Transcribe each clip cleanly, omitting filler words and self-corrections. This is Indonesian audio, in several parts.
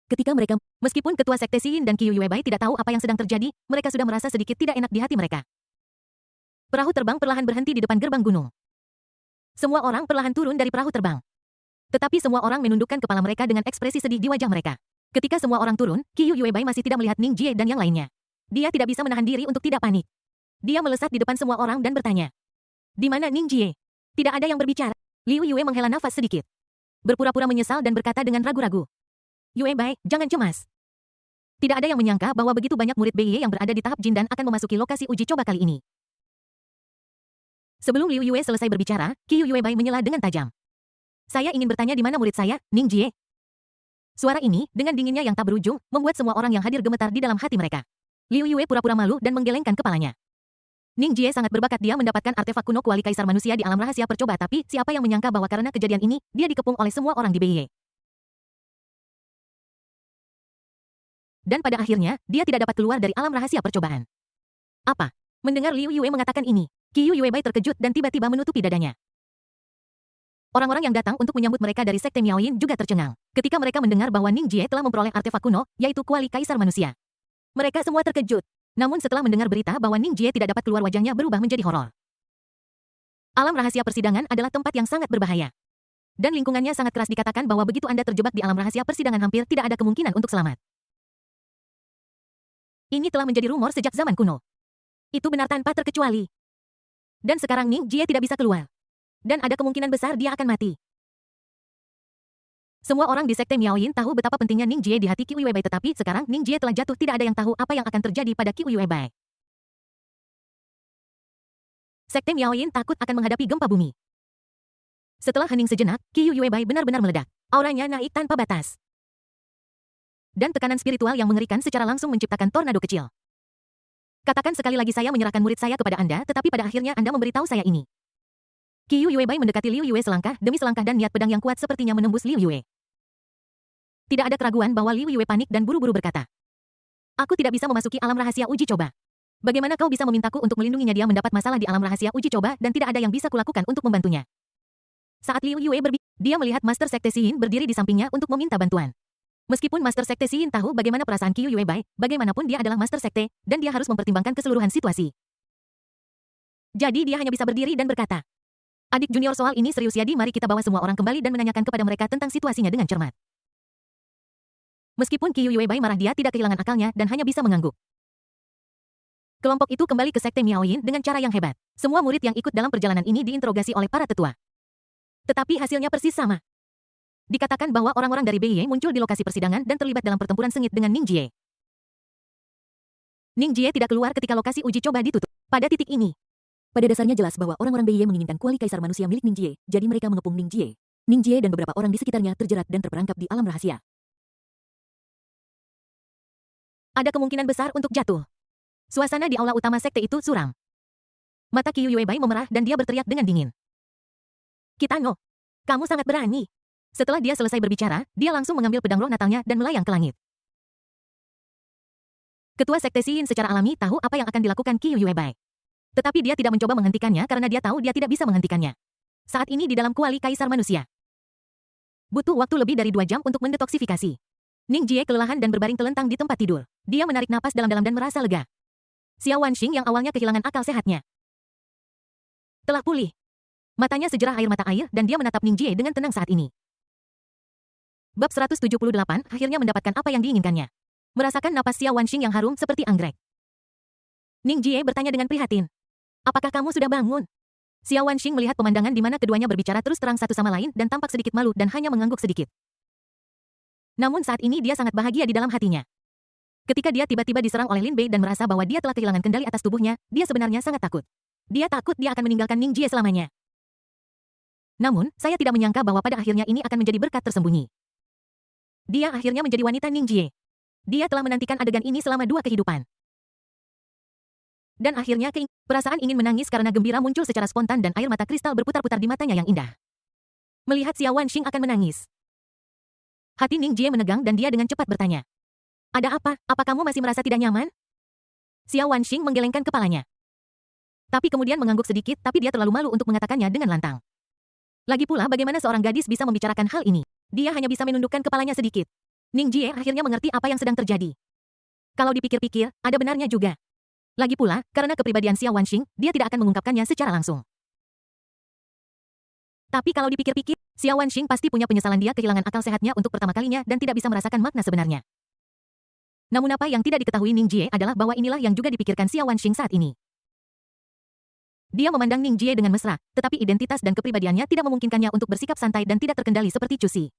Ketika mereka, meskipun ketua sekte Xin dan Qiu Yuebai tidak tahu apa yang sedang terjadi, mereka sudah merasa sedikit tidak enak di hati mereka. Perahu terbang perlahan berhenti di depan gerbang gunung. Semua orang perlahan turun dari perahu terbang. Tetapi semua orang menundukkan kepala mereka dengan ekspresi sedih di wajah mereka. Ketika semua orang turun, Qiu Yuebai masih tidak melihat Ning Jie dan yang lainnya. Dia tidak bisa menahan diri untuk tidak panik. Dia melesat di depan semua orang dan bertanya, "Di mana Ning Jie?" Tidak ada yang berbicara. Liu Yue menghela nafas sedikit. Berpura-pura menyesal dan berkata dengan ragu-ragu, "Yuebai, jangan cemas." Tidak ada yang menyangka bahwa begitu banyak murid BIE yang berada di tahap Jin dan akan memasuki lokasi uji coba kali ini. Sebelum Liu Yue selesai berbicara, Qiu Yuebai menyela dengan tajam. "Saya ingin bertanya di mana murid saya, Ning Jie." Suara ini, dengan dinginnya yang tak berujung, membuat semua orang yang hadir gemetar di dalam hati mereka. Liu Yue pura-pura malu dan menggelengkan kepalanya. Ning Jie sangat berbakat, dia mendapatkan artefak kuno kuali kaisar manusia di alam rahasia percoba, tapi siapa yang menyangka bahwa karena kejadian ini, dia dikepung oleh semua orang di BIE. Dan pada akhirnya, dia tidak dapat keluar dari alam rahasia percobaan. Apa? Mendengar Liu Yue mengatakan ini, Qiu Yuebai terkejut dan tiba-tiba menutupi dadanya. Orang-orang yang datang untuk menyambut mereka dari sekte Miaoyin juga tercengang, ketika mereka mendengar bahwa Ning Jie telah memperoleh artefak kuno, yaitu kuali kaisar manusia. Mereka semua terkejut. Namun setelah mendengar berita bahwa Ning Jie tidak dapat keluar, wajahnya berubah menjadi horor. Alam rahasia persidangan adalah tempat yang sangat berbahaya. Dan lingkungannya sangat keras, dikatakan bahwa begitu Anda terjebak di alam rahasia persidangan hampir tidak ada kemungkinan untuk selamat. Ini telah menjadi rumor sejak zaman kuno. Itu benar tanpa terkecuali. Dan sekarang Ning Jie tidak bisa keluar. Dan ada kemungkinan besar dia akan mati. Semua orang di sekte Miaoyin tahu betapa pentingnya Ning Jie di hati Qiu Yuebai, tetapi sekarang Ning Jie telah jatuh, tidak ada yang tahu apa yang akan terjadi pada Qiu Yuebai. Sekte Miaoyin takut akan menghadapi gempa bumi. Setelah hening sejenak, Qiu Yuebai benar-benar meledak. Auranya naik tanpa batas. Dan tekanan spiritual yang mengerikan secara langsung menciptakan tornado kecil. "Katakan sekali lagi saya menyerahkan murid saya kepada Anda, tetapi pada akhirnya Anda memberitahu saya ini." Qiu Yuebai mendekati Liu Yue selangkah demi selangkah dan niat pedang yang kuat sepertinya menembus Liu Yue. Tidak ada keraguan bahwa Liu Yue panik dan buru-buru berkata, "Aku tidak bisa memasuki alam rahasia uji coba. Bagaimana kau bisa memintaku untuk melindunginya? Dia mendapat masalah di alam rahasia uji coba dan tidak ada yang bisa kulakukan untuk membantunya." Saat Liu Yue berbicara, dia melihat Master Sekte Xin berdiri di sampingnya untuk meminta bantuan. Meskipun Master Sekte Xin tahu bagaimana perasaan Qiu Yuebai, bagaimanapun dia adalah Master Sekte, dan dia harus mempertimbangkan keseluruhan situasi. Jadi dia hanya bisa berdiri dan berkata, "Adik junior, soal ini serius, jadi mari kita bawa semua orang kembali dan menanyakan kepada mereka tentang situasinya dengan cermat." Meskipun Qiu Yuebai marah, dia tidak kehilangan akalnya dan hanya bisa mengangguk. Kelompok itu kembali ke Sekte Miaoyin dengan cara yang hebat. Semua murid yang ikut dalam perjalanan ini diinterogasi oleh para tetua. Tetapi hasilnya persis sama. Dikatakan bahwa orang-orang dari BIE muncul di lokasi persidangan dan terlibat dalam pertempuran sengit dengan Ning Jie. Ning Jie tidak keluar ketika lokasi uji coba ditutup. Pada titik ini, pada dasarnya jelas bahwa orang-orang BIE menginginkan kuali kaisar manusia milik Ning Jie, jadi mereka mengepung Ning Jie. Ning Jie dan beberapa orang di sekitarnya terjerat dan terperangkap di alam rahasia. Ada kemungkinan besar untuk jatuh. Suasana di aula utama sekte itu suram. Mata Qiu Yuebai memerah dan dia berteriak dengan dingin, "Kitano, kamu sangat berani." Setelah dia selesai berbicara, dia langsung mengambil pedang roh natalnya dan melayang ke langit. Ketua Sekte Xin secara alami tahu apa yang akan dilakukan Qiu Yuebai. Tetapi dia tidak mencoba menghentikannya karena dia tahu dia tidak bisa menghentikannya. Saat ini di dalam kuali kaisar manusia. Butuh waktu lebih dari 2 jam untuk mendetoksifikasi. Ning Jie kelelahan dan berbaring telentang di tempat tidur. Dia menarik napas dalam-dalam dan merasa lega. Xiao Wanxing yang awalnya kehilangan akal sehatnya telah pulih. Matanya sejerah air mata air dan dia menatap Ning Jie dengan tenang saat ini. Bab 178 akhirnya mendapatkan apa yang diinginkannya. Merasakan napas Xiao Wanxing yang harum seperti anggrek. Ning Jie bertanya dengan prihatin, "Apakah kamu sudah bangun?" Xiao Wanxing melihat pemandangan di mana keduanya berbicara terus terang satu sama lain dan tampak sedikit malu dan hanya mengangguk sedikit. Namun saat ini dia sangat bahagia di dalam hatinya. Ketika dia tiba-tiba diserang oleh Lin Bei dan merasa bahwa dia telah kehilangan kendali atas tubuhnya, dia sebenarnya sangat takut. Dia takut dia akan meninggalkan Ning Jie selamanya. Namun, saya tidak menyangka bahwa pada akhirnya ini akan menjadi berkat tersembunyi. Dia akhirnya menjadi wanita Ning Jie. Dia telah menantikan adegan ini selama 2 kehidupan. Dan akhirnya perasaan ingin menangis karena gembira muncul secara spontan dan air mata kristal berputar-putar di matanya yang indah. Melihat Xiao Wanxing akan menangis. Hati Ning Jie menegang dan dia dengan cepat bertanya, "Ada apa? Apa kamu masih merasa tidak nyaman?" Xiao Wanxing menggelengkan kepalanya. Tapi kemudian mengangguk sedikit, tapi dia terlalu malu untuk mengatakannya dengan lantang. Lagi pula bagaimana seorang gadis bisa membicarakan hal ini? Dia hanya bisa menundukkan kepalanya sedikit. Ning Jie akhirnya mengerti apa yang sedang terjadi. Kalau dipikir-pikir, ada benarnya juga. Lagi pula, karena kepribadian Xiao Wanxing, dia tidak akan mengungkapkannya secara langsung. Tapi kalau dipikir-pikir, Xiao Wanxing pasti punya penyesalan dia kehilangan akal sehatnya untuk pertama kalinya dan tidak bisa merasakan makna sebenarnya. Namun apa yang tidak diketahui Ning Jie adalah bahwa inilah yang juga dipikirkan Xiao Wanxing saat ini. Dia memandang Ning Jie dengan mesra, tetapi identitas dan kepribadiannya tidak memungkinkannya untuk bersikap santai dan tidak terkendali seperti Cu Si.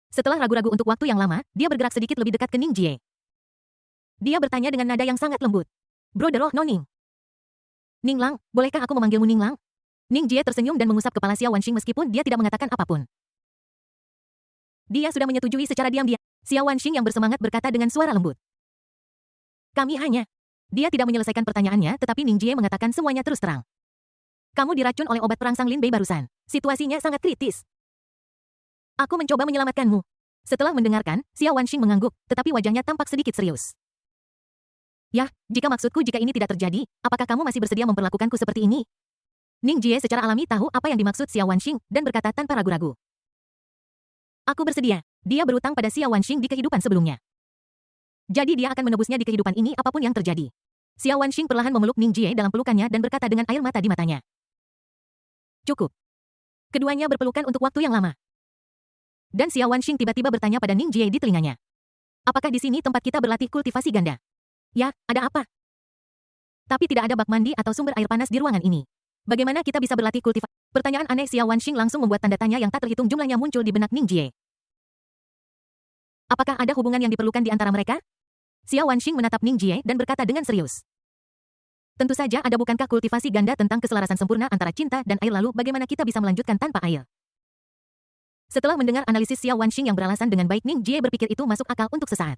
Setelah ragu-ragu untuk waktu yang lama, dia bergerak sedikit lebih dekat ke Ning Jie. Dia bertanya dengan nada yang sangat lembut. Brother of Noning. Ning Lang, bolehkah aku memanggilmu Ning Lang? Ning Jie tersenyum dan mengusap kepala Xiao Wanxing meskipun dia tidak mengatakan apapun. Dia sudah menyetujui secara diam-diam. Xiao Wanxing yang bersemangat berkata dengan suara lembut. Kami hanya... Dia tidak menyelesaikan pertanyaannya, tetapi Ning Jie mengatakan semuanya terus terang. Kamu diracun oleh obat perangsang Lin Bei barusan. Situasinya sangat kritis. Aku mencoba menyelamatkanmu. Setelah mendengarkan, Xiao Wanxing mengangguk, tetapi wajahnya tampak sedikit serius. Yah, jika maksudku jika ini tidak terjadi, apakah kamu masih bersedia memperlakukanku seperti ini? Ning Jie secara alami tahu apa yang dimaksud Xiao Wanxing dan berkata tanpa ragu-ragu. Aku bersedia. Dia berutang pada Xiao Wanxing di kehidupan sebelumnya. Jadi dia akan menebusnya di kehidupan ini apapun yang terjadi. Xiao Wanxing perlahan memeluk Ning Jie dalam pelukannya dan berkata dengan air mata di matanya. Cukup. Keduanya berpelukan untuk waktu yang lama. Dan Xiao Wanxing tiba-tiba bertanya pada Ning Jie di telinganya. Apakah di sini tempat kita berlatih kultivasi ganda? Ya, ada apa? Tapi tidak ada bak mandi atau sumber air panas di ruangan ini. Bagaimana kita bisa berlatih kultivasi? Pertanyaan aneh Xiao Wanxing langsung membuat tanda tanya yang tak terhitung jumlahnya muncul di benak Ning Jie. Apakah ada hubungan yang diperlukan di antara mereka? Xiao Wanxing menatap Ning Jie dan berkata dengan serius. Tentu saja ada, bukankah kultivasi ganda tentang keselarasan sempurna antara cinta dan air, lalu bagaimana kita bisa melanjutkan tanpa air? Setelah mendengar analisis Xiao Wanxing yang beralasan dengan baik, Ning Jie berpikir itu masuk akal untuk sesaat.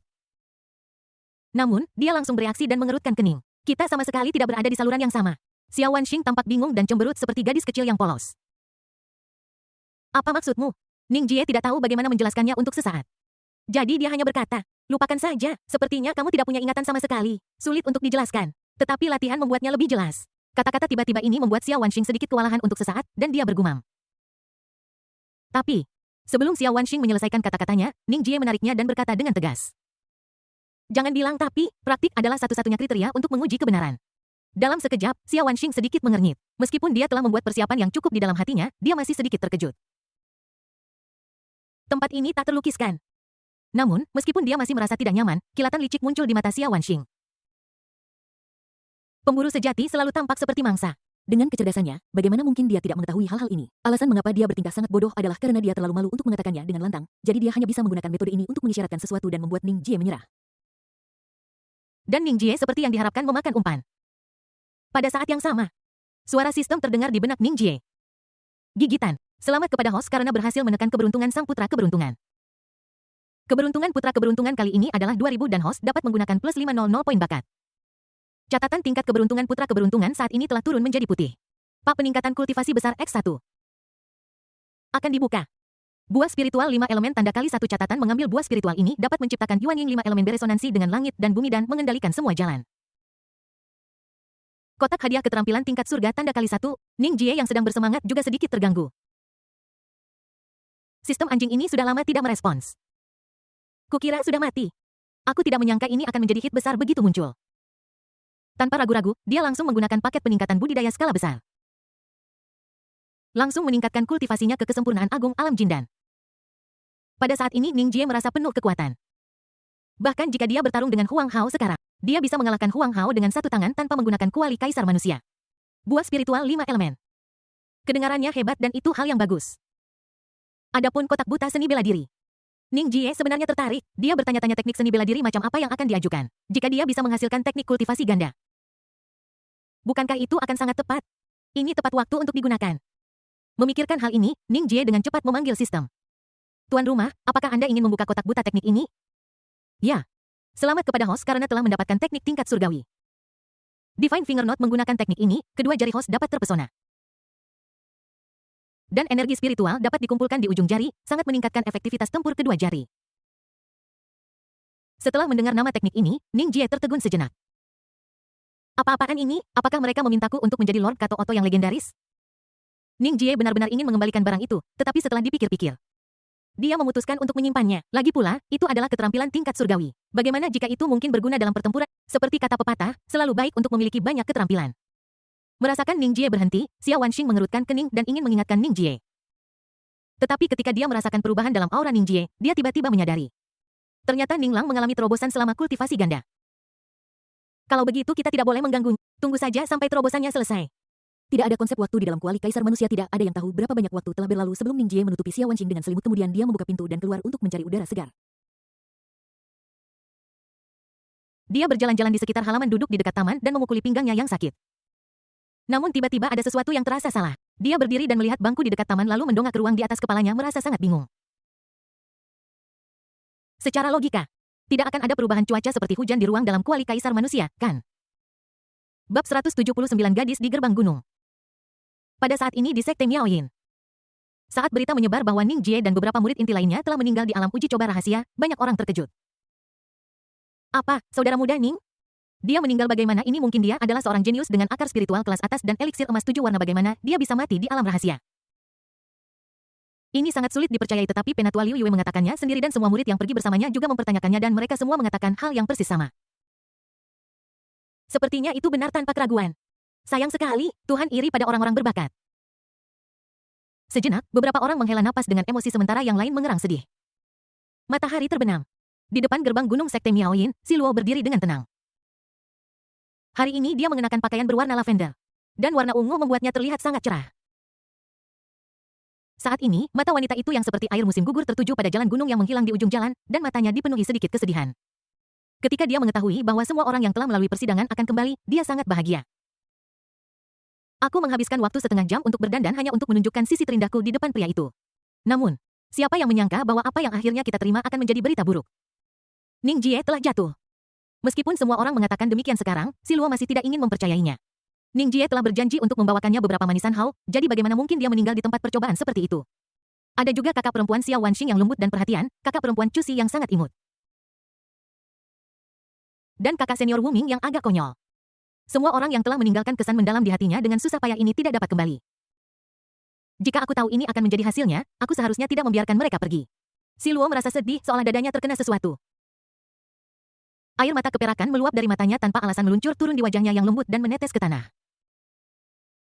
Namun, dia langsung bereaksi dan mengerutkan kening. Kita sama sekali tidak berada di saluran yang sama. Xiao Wanxing tampak bingung dan cemberut seperti gadis kecil yang polos. Apa maksudmu? Ning Jie tidak tahu bagaimana menjelaskannya untuk sesaat. Jadi dia hanya berkata, lupakan saja, sepertinya kamu tidak punya ingatan sama sekali. Sulit untuk dijelaskan. Tetapi latihan membuatnya lebih jelas. Kata-kata tiba-tiba ini membuat Xiao Wanxing sedikit kewalahan untuk sesaat, dan dia bergumam. Tapi, sebelum Xiao Wanxing menyelesaikan kata-katanya, Ning Jie menariknya dan berkata dengan tegas. Jangan bilang tapi, praktik adalah satu-satunya kriteria untuk menguji kebenaran. Dalam sekejap, Xiao Wanxing sedikit mengernyit. Meskipun dia telah membuat persiapan yang cukup di dalam hatinya, dia masih sedikit terkejut. Tempat ini tak terlukiskan. Namun, meskipun dia masih merasa tidak nyaman, kilatan licik muncul di mata Xiao Wanxing. Pemburu sejati selalu tampak seperti mangsa. Dengan kecerdasannya, bagaimana mungkin dia tidak mengetahui hal-hal ini? Alasan mengapa dia bertingkah sangat bodoh adalah karena dia terlalu malu untuk mengatakannya dengan lantang, jadi dia hanya bisa menggunakan metode ini untuk mengisyaratkan sesuatu dan membuat Ning Jie menyerah. Dan Ning Jie seperti yang diharapkan memakan umpan. Pada saat yang sama, suara sistem terdengar di benak Ning Jie. Gigitan. Selamat kepada host karena berhasil menekan keberuntungan sang putra keberuntungan. Keberuntungan putra keberuntungan kali ini adalah 2000 dan host dapat menggunakan plus 500 poin bakat. Catatan tingkat keberuntungan putra keberuntungan saat ini telah turun menjadi putih. Pak peningkatan kultivasi besar X1. Akan dibuka. Buah spiritual 5 elemen tanda kali satu. Catatan mengambil buah spiritual ini dapat menciptakan Yuan Ying 5 elemen beresonansi dengan langit dan bumi dan mengendalikan semua jalan. Kotak hadiah keterampilan tingkat surga tanda kali 1, Ning Jie yang sedang bersemangat juga sedikit terganggu. Sistem anjing ini sudah lama tidak merespons. Kukira sudah mati. Aku tidak menyangka ini akan menjadi hit besar begitu muncul. Tanpa ragu-ragu, dia langsung menggunakan paket peningkatan budidaya skala besar. Langsung meningkatkan kultivasinya ke kesempurnaan agung alam jin dan. Pada saat ini Ning Jie merasa penuh kekuatan. Bahkan jika dia bertarung dengan Huang Hao sekarang, dia bisa mengalahkan Huang Hao dengan satu tangan tanpa menggunakan kuali kaisar manusia. Buah spiritual 5 elemen. Kedengarannya hebat dan itu hal yang bagus. Adapun kotak buta seni bela diri. Ning Jie sebenarnya tertarik. Dia bertanya-tanya teknik seni bela diri macam apa yang akan diajukan, jika dia bisa menghasilkan teknik kultivasi ganda. Bukankah itu akan sangat tepat? Ini tepat waktu untuk digunakan. Memikirkan hal ini, Ning Jie dengan cepat memanggil sistem. Tuan rumah, apakah Anda ingin membuka kotak buta teknik ini? Ya. Selamat kepada host karena telah mendapatkan teknik tingkat surgawi. Divine Finger Knot menggunakan teknik ini, kedua jari host dapat terpesona. Dan energi spiritual dapat dikumpulkan di ujung jari, sangat meningkatkan efektivitas tempur kedua jari. Setelah mendengar nama teknik ini, Ning Jie tertegun sejenak. Apa-apaan ini? Apakah mereka memintaku untuk menjadi Lord Kato Oto yang legendaris? Ning Jie benar-benar ingin mengembalikan barang itu, tetapi setelah dipikir-pikir, dia memutuskan untuk menyimpannya. Lagi pula, itu adalah keterampilan tingkat surgawi. Bagaimana jika itu mungkin berguna dalam pertempuran? Seperti kata pepatah, selalu baik untuk memiliki banyak keterampilan. Merasakan Ning Jie berhenti, Xia Wanxing mengerutkan kening dan ingin mengingatkan Ning Jie. Tetapi ketika dia merasakan perubahan dalam aura Ning Jie, dia tiba-tiba menyadari. Ternyata Ning Lang mengalami terobosan selama kultivasi ganda. Kalau begitu kita tidak boleh mengganggu. Tunggu saja sampai terobosannya selesai. Tidak ada konsep waktu di dalam kuali Kaisar Manusia. Tidak ada yang tahu berapa banyak waktu telah berlalu sebelum Ning Jie menutupi Xia Wanxing dengan selimut. Kemudian dia membuka pintu dan keluar untuk mencari udara segar. Dia berjalan-jalan di sekitar halaman duduk di dekat taman dan memukuli pinggangnya yang sakit. Namun tiba-tiba ada sesuatu yang terasa salah. Dia berdiri dan melihat bangku di dekat taman lalu mendongak ke ruang di atas kepalanya merasa sangat bingung. Secara logika, tidak akan ada perubahan cuaca seperti hujan di ruang dalam kuali Kaisar Manusia, kan? Bab 179 Gadis di Gerbang Gunung. Pada saat ini di Sekte Miaoyin. Saat berita menyebar bahwa Ning Jie dan beberapa murid inti lainnya telah meninggal di alam uji coba rahasia, banyak orang terkejut. Apa, saudara muda Ning? Dia meninggal bagaimana? Ini mungkin dia adalah seorang jenius dengan akar spiritual kelas atas dan eliksir emas 7 warna. Bagaimana dia bisa mati di alam rahasia? Ini sangat sulit dipercayai tetapi Penatua Liu Yue mengatakannya sendiri dan semua murid yang pergi bersamanya juga mempertanyakannya dan mereka semua mengatakan hal yang persis sama. Sepertinya itu benar tanpa keraguan. Sayang sekali, Tuhan iri pada orang-orang berbakat. Sejenak, beberapa orang menghela napas dengan emosi sementara yang lain mengerang sedih. Matahari terbenam. Di depan gerbang gunung Sekte Miaoyin, Si Luo berdiri dengan tenang. Hari ini dia mengenakan pakaian berwarna lavender. Dan warna ungu membuatnya terlihat sangat cerah. Saat ini, mata wanita itu yang seperti air musim gugur tertuju pada jalan gunung yang menghilang di ujung jalan, dan matanya dipenuhi sedikit kesedihan. Ketika dia mengetahui bahwa semua orang yang telah melalui persidangan akan kembali, dia sangat bahagia. Aku menghabiskan waktu setengah jam untuk berdandan hanya untuk menunjukkan sisi terindahku di depan pria itu. Namun, siapa yang menyangka bahwa apa yang akhirnya kita terima akan menjadi berita buruk? Ning Jie telah jatuh. Meskipun semua orang mengatakan demikian sekarang, Si Luo masih tidak ingin mempercayainya. Ning Jie telah berjanji untuk membawakannya beberapa manisan hao, jadi bagaimana mungkin dia meninggal di tempat percobaan seperti itu? Ada juga kakak perempuan Xia Wanxing yang lembut dan perhatian, kakak perempuan Chu Si yang sangat imut. Dan kakak senior Wu Ming yang agak konyol. Semua orang yang telah meninggalkan kesan mendalam di hatinya dengan susah payah ini tidak dapat kembali. Jika aku tahu ini akan menjadi hasilnya, aku seharusnya tidak membiarkan mereka pergi. Si Luo merasa sedih seolah dadanya terkena sesuatu. Air mata keperakan meluap dari matanya tanpa alasan meluncur turun di wajahnya yang lembut dan menetes ke tanah.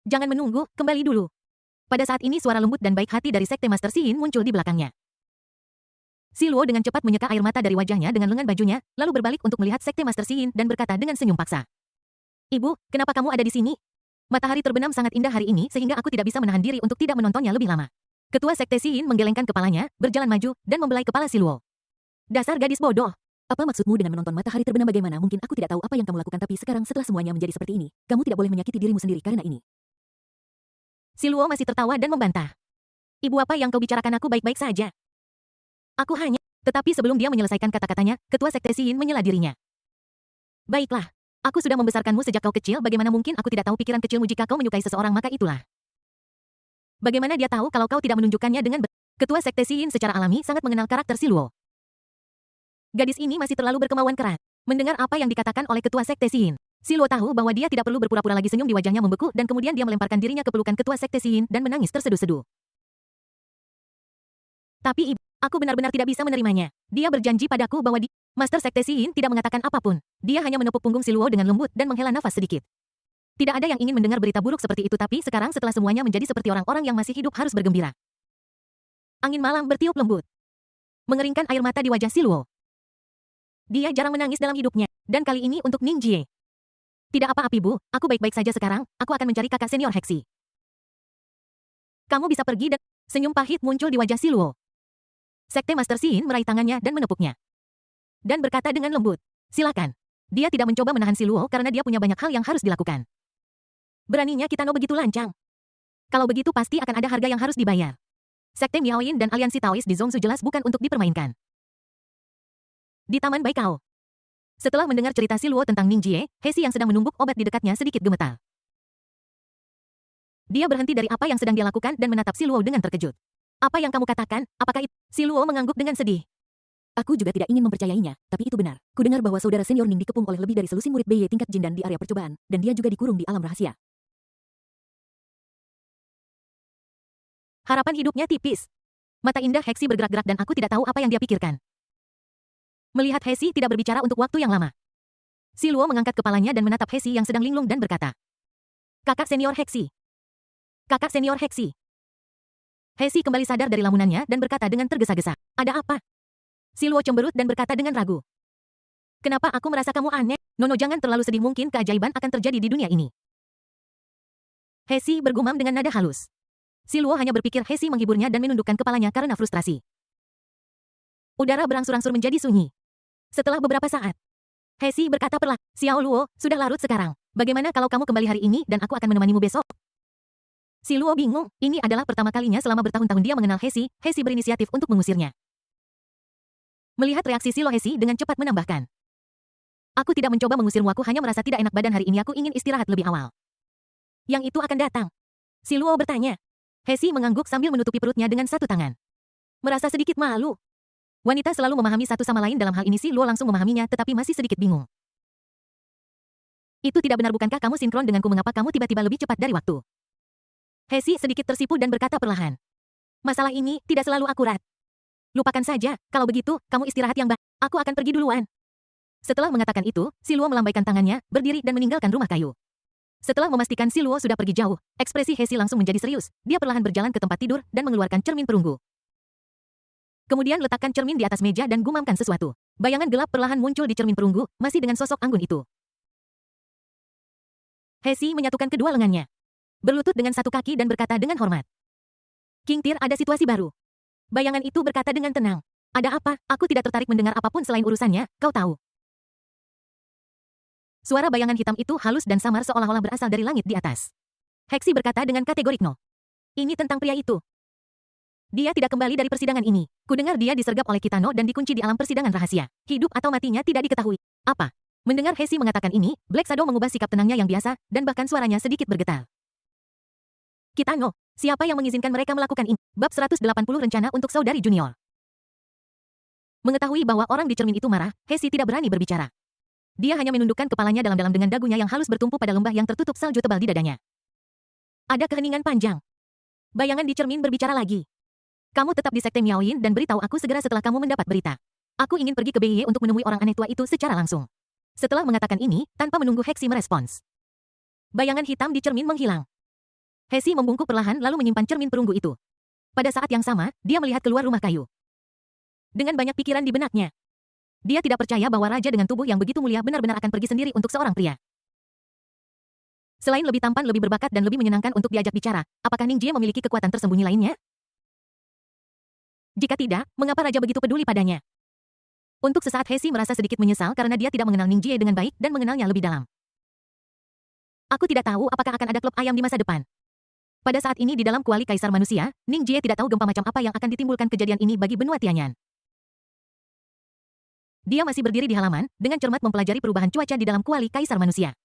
Jangan menunggu, kembali dulu. Pada saat ini suara lembut dan baik hati dari Sekte Master Yin muncul di belakangnya. Si Luo dengan cepat menyeka air mata dari wajahnya dengan lengan bajunya, lalu berbalik untuk melihat Sekte Master Yin dan berkata dengan senyum paksa. Ibu, kenapa kamu ada di sini? Matahari terbenam sangat indah hari ini sehingga aku tidak bisa menahan diri untuk tidak menontonnya lebih lama. Ketua Sekte Yin menggelengkan kepalanya, berjalan maju, dan membelai kepala Si Luo. Dasar gadis bodoh. Apa maksudmu dengan menonton matahari terbenam? Bagaimana mungkin aku tidak tahu apa yang kamu lakukan, tapi sekarang setelah semuanya menjadi seperti ini, kamu tidak boleh menyakiti dirimu sendiri karena ini. Si Luo masih tertawa dan membantah. Ibu, apa yang kau bicarakan? Aku baik-baik saja. Aku hanya... Tetapi sebelum dia menyelesaikan kata-katanya, Ketua Sekte Yin menyela dirinya. Baiklah. Aku sudah membesarkanmu sejak kau kecil, bagaimana mungkin aku tidak tahu pikiran kecilmu? Jika kau menyukai seseorang maka itulah. Bagaimana dia tahu kalau kau tidak menunjukkannya dengan Ketua Sekte Yin secara alami sangat mengenal karakter Si Luo. Gadis ini masih terlalu berkemauan keras. Mendengar apa yang dikatakan oleh Ketua Sekte Yin, Si Luo tahu bahwa dia tidak perlu berpura-pura lagi. Senyum di wajahnya membeku dan kemudian dia melemparkan dirinya ke pelukan Ketua Sekte Yin dan menangis terseduh-seduh. Tapi ibu, aku benar-benar tidak bisa menerimanya. Dia berjanji padaku bahwa Master Sekte Yin tidak mengatakan apapun. Dia hanya menepuk punggung Si Luo dengan lembut dan menghela nafas sedikit. Tidak ada yang ingin mendengar berita buruk seperti itu, tapi sekarang setelah semuanya menjadi seperti orang-orang yang masih hidup harus bergembira. Angin malam bertiup lembut. Mengeringkan air mata di wajah Si Luo. Dia jarang menangis dalam hidupnya, dan kali ini untuk Ning Jie. Tidak apa-apa ibu, aku baik-baik saja sekarang, aku akan mencari kakak senior Heksi. Kamu bisa pergi dan senyum pahit muncul di wajah Si Luo. Sekte Master Yin meraih tangannya dan menepuknya. Dan berkata dengan lembut, silakan. Dia tidak mencoba menahan Si Luo karena dia punya banyak hal yang harus dilakukan. Beraninya Kitano begitu lancang. Kalau begitu pasti akan ada harga yang harus dibayar. Sekte Miaoyin dan aliansi Taois di Zongsu jelas bukan untuk dipermainkan. Di Taman Baikao. Setelah mendengar cerita Si Luo tentang Ning Jie, Hesi yang sedang menumbuk obat di dekatnya sedikit gemetar. Dia berhenti dari apa yang sedang dia lakukan dan menatap Si Luo dengan terkejut. Apa yang kamu katakan? Apakah itu? Si Luo mengangguk dengan sedih. Aku juga tidak ingin mempercayainya, tapi itu benar. Kudengar bahwa saudara senior Ning dikepung oleh lebih dari selusin murid BY tingkat Jindan di area percobaan, dan dia juga dikurung di alam rahasia. Harapan hidupnya tipis. Mata indah Hexi bergerak-gerak dan aku tidak tahu apa yang dia pikirkan. Melihat Hexi tidak berbicara untuk waktu yang lama. Si Luo mengangkat kepalanya dan menatap Hexi yang sedang linglung dan berkata, "Kakak senior Hexi. Kakak senior Hexi." Hexi kembali sadar dari lamunannya dan berkata dengan tergesa-gesa, "Ada apa?" Si Luo cemberut dan berkata dengan ragu, "Kenapa aku merasa kamu aneh? Nono, jangan terlalu sedih, mungkin keajaiban akan terjadi di dunia ini." Hexi bergumam dengan nada halus. Si Luo hanya berpikir Hexi menghiburnya dan menundukkan kepalanya karena frustrasi. Udara berangsur-angsur menjadi sunyi. Setelah beberapa saat, Hexi berkata perlahan, "Xiao Luo, sudah larut sekarang. Bagaimana kalau kamu kembali hari ini dan aku akan menemanimu besok?" Si Luo bingung, ini adalah pertama kalinya selama bertahun-tahun dia mengenal Hexi. Hexi berinisiatif untuk mengusirnya. Melihat reaksi si Luo, Hexi dengan cepat menambahkan, "Aku tidak mencoba mengusirmu, aku hanya merasa tidak enak badan hari ini, aku ingin istirahat lebih awal." "Yang itu akan datang?" Si Luo bertanya. Hexi mengangguk sambil menutupi perutnya dengan satu tangan. Merasa sedikit malu. Wanita selalu memahami satu sama lain, dalam hal ini si Luo langsung memahaminya tetapi masih sedikit bingung. "Itu tidak benar, bukankah kamu sinkron denganku? Mengapa kamu tiba-tiba lebih cepat dari waktu?" Hexi sedikit tersipu dan berkata perlahan, "Masalah ini tidak selalu akurat. Lupakan saja, kalau begitu, kamu istirahat yang baik. Aku akan pergi duluan." Setelah mengatakan itu, si Luo melambaikan tangannya, berdiri dan meninggalkan rumah kayu. Setelah memastikan si Luo sudah pergi jauh, ekspresi Hexi langsung menjadi serius. Dia perlahan berjalan ke tempat tidur dan mengeluarkan cermin perunggu. Kemudian letakkan cermin di atas meja dan gumamkan sesuatu. Bayangan gelap perlahan muncul di cermin perunggu, masih dengan sosok anggun itu. Hexi menyatukan kedua lengannya, berlutut dengan satu kaki dan berkata dengan hormat, "King Tir, ada situasi baru." Bayangan itu berkata dengan tenang, "Ada apa? Aku tidak tertarik mendengar apapun selain urusannya, kau tahu." Suara bayangan hitam itu halus dan samar seolah-olah berasal dari langit di atas. Hexi berkata dengan kategorik, "No. Ini tentang pria itu. Dia tidak kembali dari persidangan ini. Kudengar dia disergap oleh Kitano dan dikunci di alam persidangan rahasia. Hidup atau matinya tidak diketahui." "Apa?" Mendengar Hexi mengatakan ini, Black Shadow mengubah sikap tenangnya yang biasa, dan bahkan suaranya sedikit bergetar. "Kitano, siapa yang mengizinkan mereka melakukan ini?" Bab 180 Rencana untuk Saudari Junior. Mengetahui bahwa orang di cermin itu marah, Hexi tidak berani berbicara. Dia hanya menundukkan kepalanya dalam-dalam dengan dagunya yang halus bertumpu pada lembah yang tertutup salju tebal di dadanya. Ada keheningan panjang. Bayangan di cermin berbicara lagi. "Kamu tetap di Sekte Miaoyin dan beritahu aku segera setelah kamu mendapat berita. Aku ingin pergi ke Beiye untuk menemui orang aneh tua itu secara langsung." Setelah mengatakan ini, tanpa menunggu Hexi merespons, bayangan hitam di cermin menghilang. Hexi membungkuk perlahan lalu menyimpan cermin perunggu itu. Pada saat yang sama, dia melihat keluar rumah kayu. Dengan banyak pikiran di benaknya, dia tidak percaya bahwa raja dengan tubuh yang begitu mulia benar-benar akan pergi sendiri untuk seorang pria. Selain lebih tampan, lebih berbakat, dan lebih menyenangkan untuk diajak bicara, apakah Ning Jie memiliki kekuatan tersembunyi lainnya? Jika tidak, mengapa raja begitu peduli padanya? Untuk sesaat Hexi merasa sedikit menyesal karena dia tidak mengenal Ning Jie dengan baik dan mengenalnya lebih dalam. "Aku tidak tahu apakah akan ada klub ayam di masa depan." Pada saat ini di dalam kuali Kaisar Manusia, Ning Jie tidak tahu gempa macam apa yang akan ditimbulkan kejadian ini bagi benua Tianyan. Dia masih berdiri di halaman, dengan cermat mempelajari perubahan cuaca di dalam kuali Kaisar Manusia.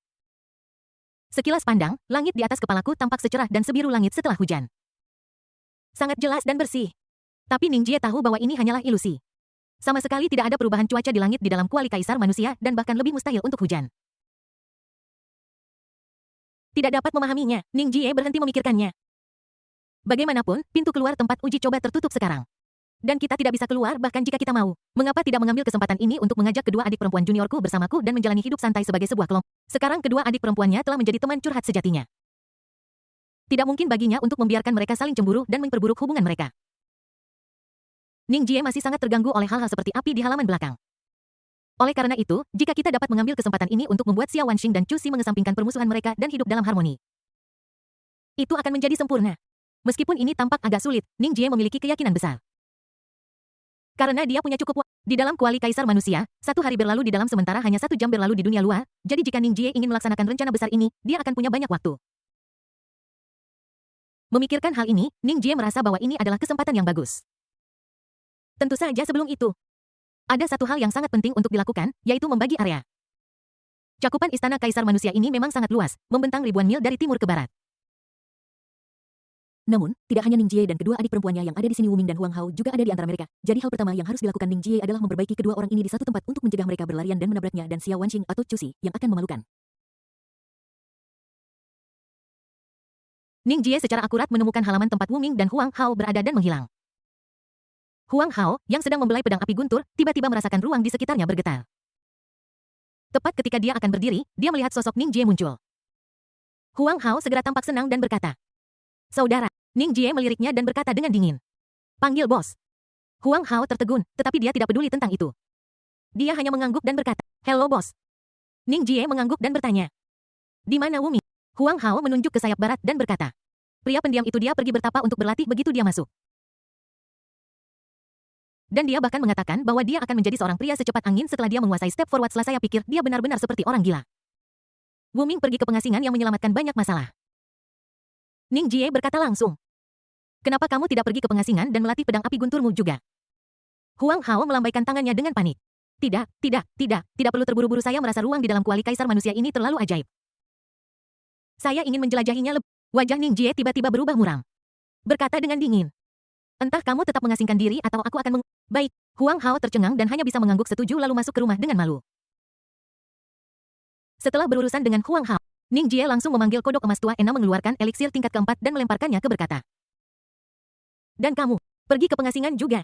Sekilas pandang, langit di atas kepalaku tampak secerah dan sebiru langit setelah hujan. Sangat jelas dan bersih. Tapi Ning Jie tahu bahwa ini hanyalah ilusi. Sama sekali tidak ada perubahan cuaca di langit di dalam kuali Kaisar Manusia dan bahkan lebih mustahil untuk hujan. Tidak dapat memahaminya, Ning Jie berhenti memikirkannya. Bagaimanapun, pintu keluar tempat uji coba tertutup sekarang. Dan kita tidak bisa keluar bahkan jika kita mau. Mengapa tidak mengambil kesempatan ini untuk mengajak kedua adik perempuan juniorku bersamaku dan menjalani hidup santai sebagai sebuah kelompok? Sekarang kedua adik perempuannya telah menjadi teman curhat sejatinya. Tidak mungkin baginya untuk membiarkan mereka saling cemburu dan memperburuk hubungan mereka. Ning Jie masih sangat terganggu oleh hal-hal seperti api di halaman belakang. Oleh karena itu, jika kita dapat mengambil kesempatan ini untuk membuat Xiao Wanxing dan Chu Xi mengesampingkan permusuhan mereka dan hidup dalam harmoni, itu akan menjadi sempurna. Meskipun ini tampak agak sulit, Ning Jie memiliki keyakinan besar. Karena dia punya cukup waktu. Di dalam kuali Kaisar Manusia, 1 hari berlalu di dalam sementara hanya 1 jam berlalu di dunia luar, jadi jika Ning Jie ingin melaksanakan rencana besar ini, dia akan punya banyak waktu. Memikirkan hal ini, Ning Jie merasa bahwa ini adalah kesempatan yang bagus. Tentu saja sebelum itu, ada satu hal yang sangat penting untuk dilakukan, yaitu membagi area. Cakupan Istana Kaisar Manusia ini memang sangat luas, membentang ribuan mil dari timur ke barat. Namun, tidak hanya Ning Jie dan kedua adik perempuannya yang ada di sini, Wu Ming dan Huang Hao juga ada di antara mereka. Jadi hal pertama yang harus dilakukan Ning Jie adalah memperbaiki kedua orang ini di satu tempat untuk mencegah mereka berlarian dan menabraknya dan Xiao Wanxing atau Chu Xi yang akan memalukan. Ning Jie secara akurat menemukan halaman tempat Wu Ming dan Huang Hao berada dan menghilang. Huang Hao, yang sedang membelai pedang api guntur, tiba-tiba merasakan ruang di sekitarnya bergetar. Tepat ketika dia akan berdiri, dia melihat sosok Ning Jie muncul. Huang Hao segera tampak senang dan berkata, "Saudara." Ning Jie meliriknya dan berkata dengan dingin, "Panggil bos." Huang Hao tertegun, tetapi dia tidak peduli tentang itu. Dia hanya mengangguk dan berkata, "Hello bos." Ning Jie mengangguk dan bertanya, "Di mana Wumi?" Huang Hao menunjuk ke sayap barat dan berkata, "Pria pendiam itu dia pergi bertapa untuk berlatih begitu dia masuk. Dan dia bahkan mengatakan bahwa dia akan menjadi seorang pria secepat angin setelah dia menguasai step forward. Setelah saya pikir dia benar-benar seperti orang gila." Wu Ming pergi ke pengasingan yang menyelamatkan banyak masalah. Ning Jie berkata langsung, "Kenapa kamu tidak pergi ke pengasingan dan melatih pedang api gunturmu juga?" Huang Hao melambaikan tangannya dengan panik. Tidak perlu terburu-buru. Saya merasa ruang di dalam kuali kaisar manusia ini terlalu ajaib. Saya ingin menjelajahinya lebih. Wajah Ning Jie tiba-tiba berubah muram. Berkata dengan dingin, "Entah kamu tetap mengasingkan diri atau aku akan Baik." Huang Hao tercengang dan hanya bisa mengangguk setuju lalu masuk ke rumah dengan malu. Setelah berurusan dengan Huang Hao, Ning Jie langsung memanggil kodok emas tua enam, mengeluarkan eliksir tingkat keempat dan melemparkannya ke berkata, "Dan kamu, pergi ke pengasingan juga."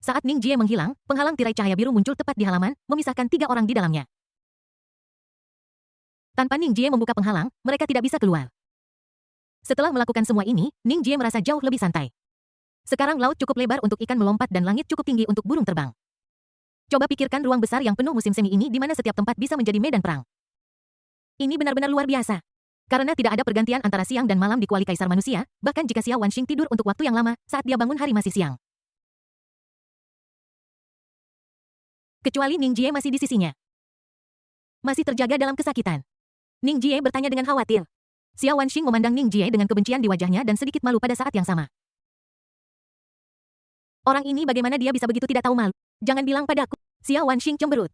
Saat Ning Jie menghilang, penghalang tirai cahaya biru muncul tepat di halaman, memisahkan 3 orang di dalamnya. Tanpa Ning Jie membuka penghalang, mereka tidak bisa keluar. Setelah melakukan semua ini, Ning Jie merasa jauh lebih santai. Sekarang laut cukup lebar untuk ikan melompat dan langit cukup tinggi untuk burung terbang. Coba pikirkan ruang besar yang penuh musim semi ini di mana setiap tempat bisa menjadi medan perang. Ini benar-benar luar biasa. Karena tidak ada pergantian antara siang dan malam di kuali kaisar manusia, bahkan jika Xiao Wanxing tidur untuk waktu yang lama, saat dia bangun hari masih siang. Kecuali Ning Jie masih di sisinya. Masih terjaga dalam kesakitan. Ning Jie bertanya dengan khawatir. Xiao Wanxing memandang Ning Jie dengan kebencian di wajahnya dan sedikit malu pada saat yang sama. Orang ini bagaimana dia bisa begitu tidak tahu malu? Jangan bilang padaku. Xiao Wanxing cemberut.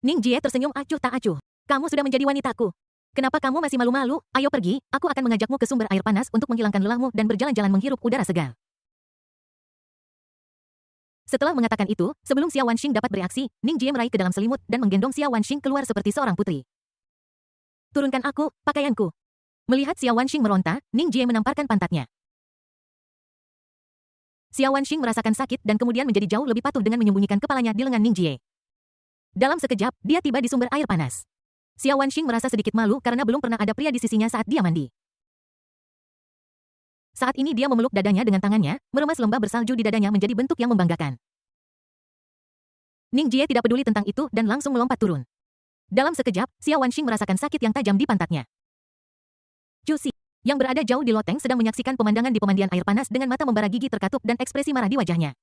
Ning Jie tersenyum acuh tak acuh. Kamu sudah menjadi wanitaku. Kenapa kamu masih malu-malu? Ayo pergi, aku akan mengajakmu ke sumber air panas untuk menghilangkan lelahmu dan berjalan-jalan menghirup udara segar. Setelah mengatakan itu, sebelum Xiao Wanxing dapat bereaksi, Ning Jie meraih ke dalam selimut dan menggendong Xiao Wanxing keluar seperti seorang putri. "Turunkan aku, pakaianku." Melihat Xiao Wanxing meronta, Ning Jie menamparkan pantatnya. Xiao Wanxing merasakan sakit dan kemudian menjadi jauh lebih patuh dengan menyembunyikan kepalanya di lengan Ning Jie. Dalam sekejap, dia tiba di sumber air panas. Xiao Wanxing merasa sedikit malu karena belum pernah ada pria di sisinya saat dia mandi. Saat ini dia memeluk dadanya dengan tangannya, meremas lembah bersalju di dadanya menjadi bentuk yang membanggakan. Ning Jie tidak peduli tentang itu dan langsung melompat turun. Dalam sekejap, Xiao Wanxing merasakan sakit yang tajam di pantatnya. Cusi, yang berada jauh di loteng, sedang menyaksikan pemandangan di pemandian air panas dengan mata membara, gigi terkatup dan ekspresi marah di wajahnya.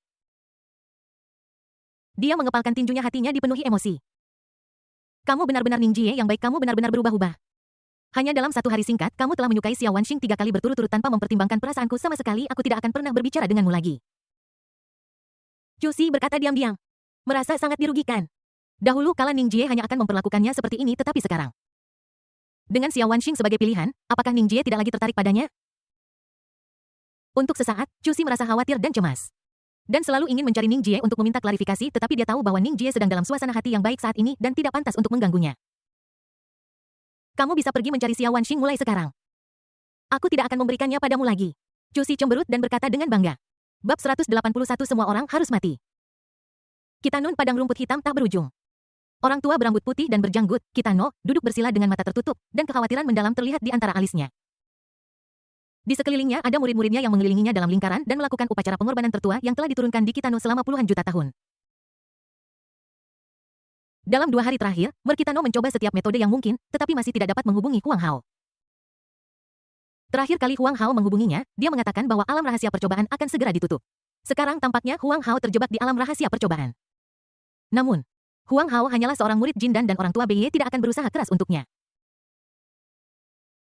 Dia mengepalkan tinjunya, hatinya dipenuhi emosi. "Kamu benar-benar Ning Jie yang baik, kamu benar-benar berubah-ubah. Hanya dalam 1 hari singkat, kamu telah menyukai Xiao Wanxing 3 kali berturut-turut tanpa mempertimbangkan perasaanku sama sekali. Aku tidak akan pernah berbicara denganmu lagi." Cusi berkata diam-diam. Merasa sangat dirugikan. Dahulu kala Ning Jie hanya akan memperlakukannya seperti ini, tetapi sekarang, dengan Xiao Wanxing sebagai pilihan, apakah Ning Jie tidak lagi tertarik padanya? Untuk sesaat, Cusi merasa khawatir dan cemas. Dan selalu ingin mencari Ning Jie untuk meminta klarifikasi, tetapi dia tahu bahwa Ning Jie sedang dalam suasana hati yang baik saat ini dan tidak pantas untuk mengganggunya. "Kamu bisa pergi mencari Xiao Wanxing mulai sekarang. Aku tidak akan memberikannya padamu lagi." Cusi cemberut dan berkata dengan bangga. Bab 181, semua orang harus mati. Kitanun padang rumput hitam tak berujung. Orang tua berambut putih dan berjanggut, Kitano, duduk bersila dengan mata tertutup, dan kekhawatiran mendalam terlihat di antara alisnya. Di sekelilingnya ada murid-muridnya yang mengelilinginya dalam lingkaran dan melakukan upacara pengorbanan tertua yang telah diturunkan di Kitano selama puluhan juta tahun. Dalam 2 hari terakhir, Merkitano mencoba setiap metode yang mungkin, tetapi masih tidak dapat menghubungi Huang Hao. Terakhir kali Huang Hao menghubunginya, dia mengatakan bahwa alam rahasia percobaan akan segera ditutup. Sekarang tampaknya Huang Hao terjebak di alam rahasia percobaan. Namun, Huang Hao hanyalah seorang murid Jindan dan orang tua Beye tidak akan berusaha keras untuknya.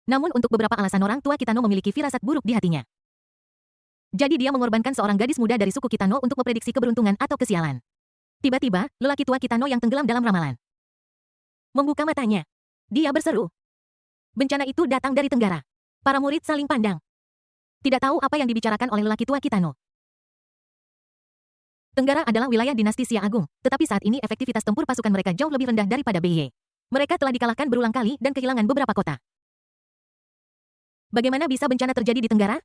Namun untuk beberapa alasan orang tua Kitano memiliki firasat buruk di hatinya. Jadi dia mengorbankan seorang gadis muda dari suku Kitano untuk memprediksi keberuntungan atau kesialan. Tiba-tiba, lelaki tua Kitano yang tenggelam dalam ramalan membuka matanya. Dia berseru. Bencana itu datang dari tenggara. Para murid saling pandang. Tidak tahu apa yang dibicarakan oleh lelaki tua Kitano. Tenggara adalah wilayah dinasti Xia Agung, tetapi saat ini efektivitas tempur pasukan mereka jauh lebih rendah daripada Beye. Mereka telah dikalahkan berulang kali dan kehilangan beberapa kota. Bagaimana bisa bencana terjadi di Tenggara?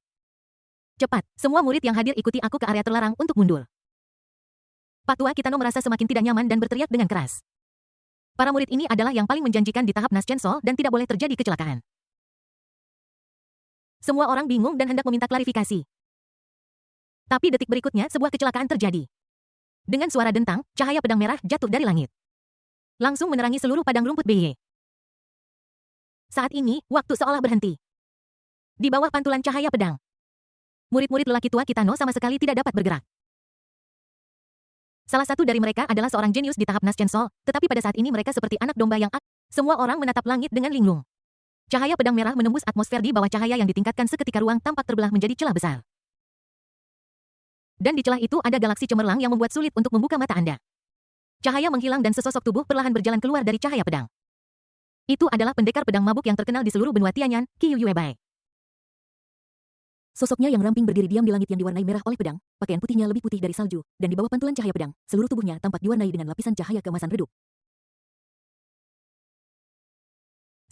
Cepat, semua murid yang hadir ikuti aku ke area terlarang untuk mundur. Pak Tua Kitano merasa semakin tidak nyaman dan berteriak dengan keras. Para murid ini adalah yang paling menjanjikan di tahap Naschen Sol dan tidak boleh terjadi kecelakaan. Semua orang bingung dan hendak meminta klarifikasi. Tapi detik berikutnya sebuah kecelakaan terjadi. Dengan suara dentang, cahaya pedang merah jatuh dari langit. Langsung menerangi seluruh padang rumput BY. Saat ini, waktu seolah berhenti. Di bawah pantulan cahaya pedang, murid-murid lelaki tua Kitano sama sekali tidak dapat bergerak. Salah satu dari mereka adalah seorang jenius di tahap Naschen Sol, tetapi pada saat ini mereka seperti anak domba yang semua orang menatap langit dengan linglung. Cahaya pedang merah menembus atmosfer di bawah cahaya yang ditingkatkan seketika ruang tampak terbelah menjadi celah besar. Dan di celah itu ada galaksi cemerlang yang membuat sulit untuk membuka mata Anda. Cahaya menghilang dan sesosok tubuh perlahan berjalan keluar dari cahaya pedang. Itu adalah pendekar pedang mabuk yang terkenal di seluruh benua Tianyan, Qiyu Yuebai. Sosoknya yang ramping berdiri diam di langit yang diwarnai merah oleh pedang, pakaian putihnya lebih putih dari salju, dan di bawah pantulan cahaya pedang, seluruh tubuhnya tampak diwarnai dengan lapisan cahaya keemasan redup.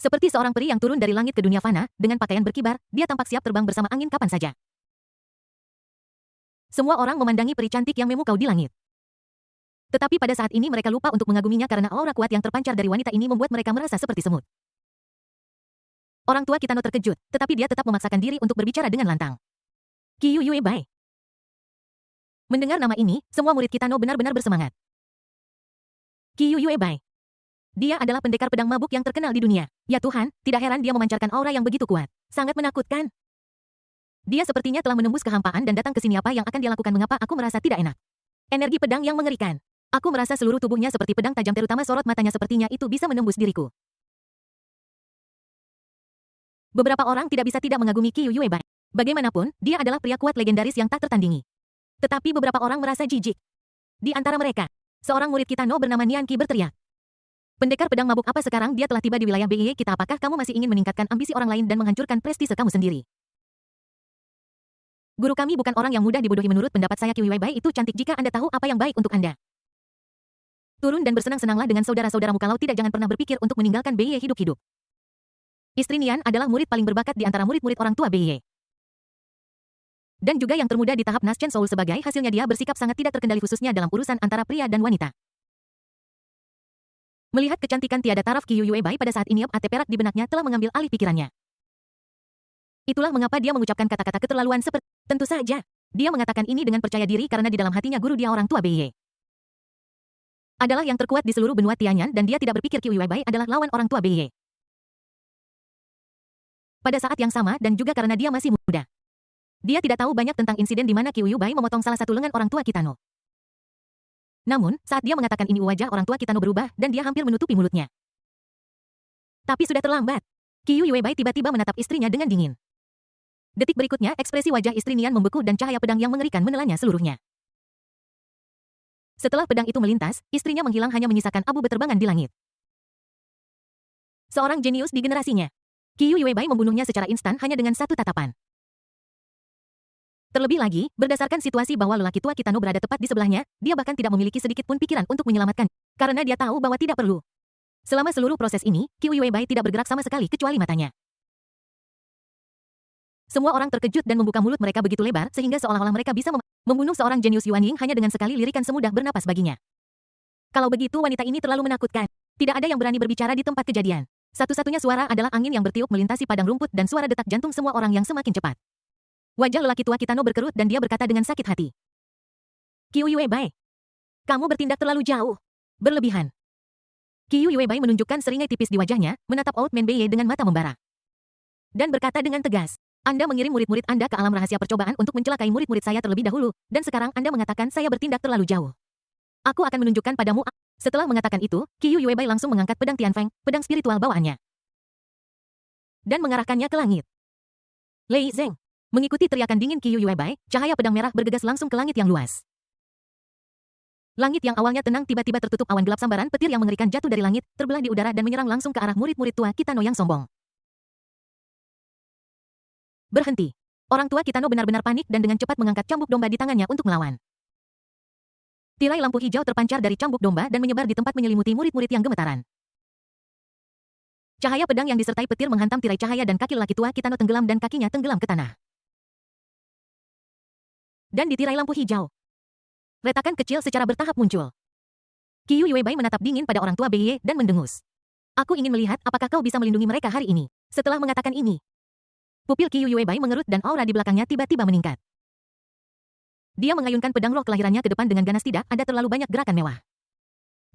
Seperti seorang peri yang turun dari langit ke dunia fana, dengan pakaian berkibar, dia tampak siap terbang bersama angin kapan saja. Semua orang memandangi peri cantik yang memukau di langit. Tetapi pada saat ini mereka lupa untuk mengaguminya karena aura kuat yang terpancar dari wanita ini membuat mereka merasa seperti semut. Orang tua Kitano terkejut, tetapi dia tetap memaksakan diri untuk berbicara dengan lantang. Qiyu Yuebai. Mendengar nama ini, semua murid Kitano benar-benar bersemangat. Qiyu Yuebai. Dia adalah pendekar pedang mabuk yang terkenal di dunia. Ya Tuhan, tidak heran dia memancarkan aura yang begitu kuat. Sangat menakutkan. Dia sepertinya telah menembus kehampaan dan datang ke sini. Apa yang akan dia lakukan? Mengapa aku merasa tidak enak? Energi pedang yang mengerikan. Aku merasa seluruh tubuhnya seperti pedang tajam, terutama sorot matanya sepertinya itu bisa menembus diriku. Beberapa orang tidak bisa tidak mengagumi Qiyu Yuebai. Bagaimanapun, dia adalah pria kuat legendaris yang tak tertandingi. Tetapi beberapa orang merasa jijik. Di antara mereka, seorang murid Kitano bernama Nian Qi berteriak. Pendekar pedang mabuk, apa sekarang dia telah tiba di wilayah BY kita? Apakah kamu masih ingin meningkatkan ambisi orang lain dan menghancurkan prestise kamu sendiri? Guru kami bukan orang yang mudah dibodohi. Menurut pendapat saya Qiyu Yuebai itu cantik. Jika Anda tahu apa yang baik untuk Anda, turun dan bersenang-senanglah dengan saudara-saudaramu. Kalau tidak, jangan pernah berpikir untuk meninggalkan BY hidup-hidup. Istri Nian adalah murid paling berbakat di antara murid-murid orang tua BY. Dan juga yang termuda di tahap Naschen Soul. Sebagai hasilnya dia bersikap sangat tidak terkendali khususnya dalam urusan antara pria dan wanita. Melihat kecantikan tiada taraf Qiyu Yuebai pada saat ini, ate perak di benaknya telah mengambil alih pikirannya. Itulah mengapa dia mengucapkan kata-kata keterlaluan seperti, tentu saja, dia mengatakan ini dengan percaya diri karena di dalam hatinya guru dia orang tua BY adalah yang terkuat di seluruh benua Tianyan dan dia tidak berpikir Qiyu Yuebai adalah lawan orang tua BY. Pada saat yang sama dan juga karena dia masih muda, dia tidak tahu banyak tentang insiden di mana Qiyu Yuebai memotong salah satu lengan orang tua Kitano. Namun, saat dia mengatakan ini wajah orang tua Kitano berubah dan dia hampir menutupi mulutnya. Tapi sudah terlambat. Qiyu Yuebai tiba-tiba menatap istrinya dengan dingin. Detik berikutnya, ekspresi wajah istri Nian membeku dan cahaya pedang yang mengerikan menelannya seluruhnya. Setelah pedang itu melintas, istrinya menghilang, hanya menyisakan abu beterbangan di langit. Seorang jenius di generasinya, Qiyu Yuebai membunuhnya secara instan hanya dengan satu tatapan. Terlebih lagi, berdasarkan situasi bahwa lelaki tua Kitano berada tepat di sebelahnya, dia bahkan tidak memiliki sedikit pun pikiran untuk menyelamatkan, karena dia tahu bahwa tidak perlu. Selama seluruh proses ini, Qiyu Yuebai tidak bergerak sama sekali kecuali matanya. Semua orang terkejut dan membuka mulut mereka begitu lebar sehingga seolah-olah mereka bisa membunuh seorang jenius Yuan Ying hanya dengan sekali lirikan semudah bernapas baginya. Kalau begitu wanita ini terlalu menakutkan. Tidak ada yang berani berbicara di tempat kejadian. Satu-satunya suara adalah angin yang bertiup melintasi padang rumput dan suara detak jantung semua orang yang semakin cepat. Wajah lelaki tua Kitano berkerut dan dia berkata dengan sakit hati. Qiyu Yuebai, kamu bertindak terlalu jauh. Berlebihan. Qiyu Yuebai menunjukkan seringai tipis di wajahnya, menatap Old Man BY dengan mata membara. Dan berkata dengan tegas, Anda mengirim murid-murid Anda ke alam rahasia percobaan untuk mencelakai murid-murid saya terlebih dahulu, dan sekarang Anda mengatakan saya bertindak terlalu jauh. Aku akan menunjukkan padamu. Setelah mengatakan itu, Qiyu Yuebai langsung mengangkat pedang Tianfeng, pedang spiritual bawaannya, dan mengarahkannya ke langit. Lei Zeng. Mengikuti teriakan dingin Qiyu Yuebai, cahaya pedang merah bergegas langsung ke langit yang luas. Langit yang awalnya tenang tiba-tiba tertutup awan gelap, sambaran petir yang mengerikan jatuh dari langit, terbelah di udara dan menyerang langsung ke arah murid-murid tua Kitano yang sombong. Berhenti. Orang tua Kitano benar-benar panik dan dengan cepat mengangkat cambuk domba di tangannya untuk melawan. Tirai lampu hijau terpancar dari cambuk domba dan menyebar di tempat menyelimuti murid-murid yang gemetaran. Cahaya pedang yang disertai petir menghantam tirai cahaya dan kaki lelaki tua Kitano tenggelam dan kakinya tenggelam ke tanah. Dan di tirai lampu hijau, retakan kecil secara bertahap muncul. Qiu Yuebai menatap dingin pada orang tua Beiye dan mendengus. Aku ingin melihat apakah kau bisa melindungi mereka hari ini. Setelah mengatakan ini, pupil Qiu Yuebai mengerut dan aura di belakangnya tiba-tiba meningkat. Dia mengayunkan pedang roh kelahirannya ke depan dengan ganas. Tidak ada terlalu banyak gerakan mewah.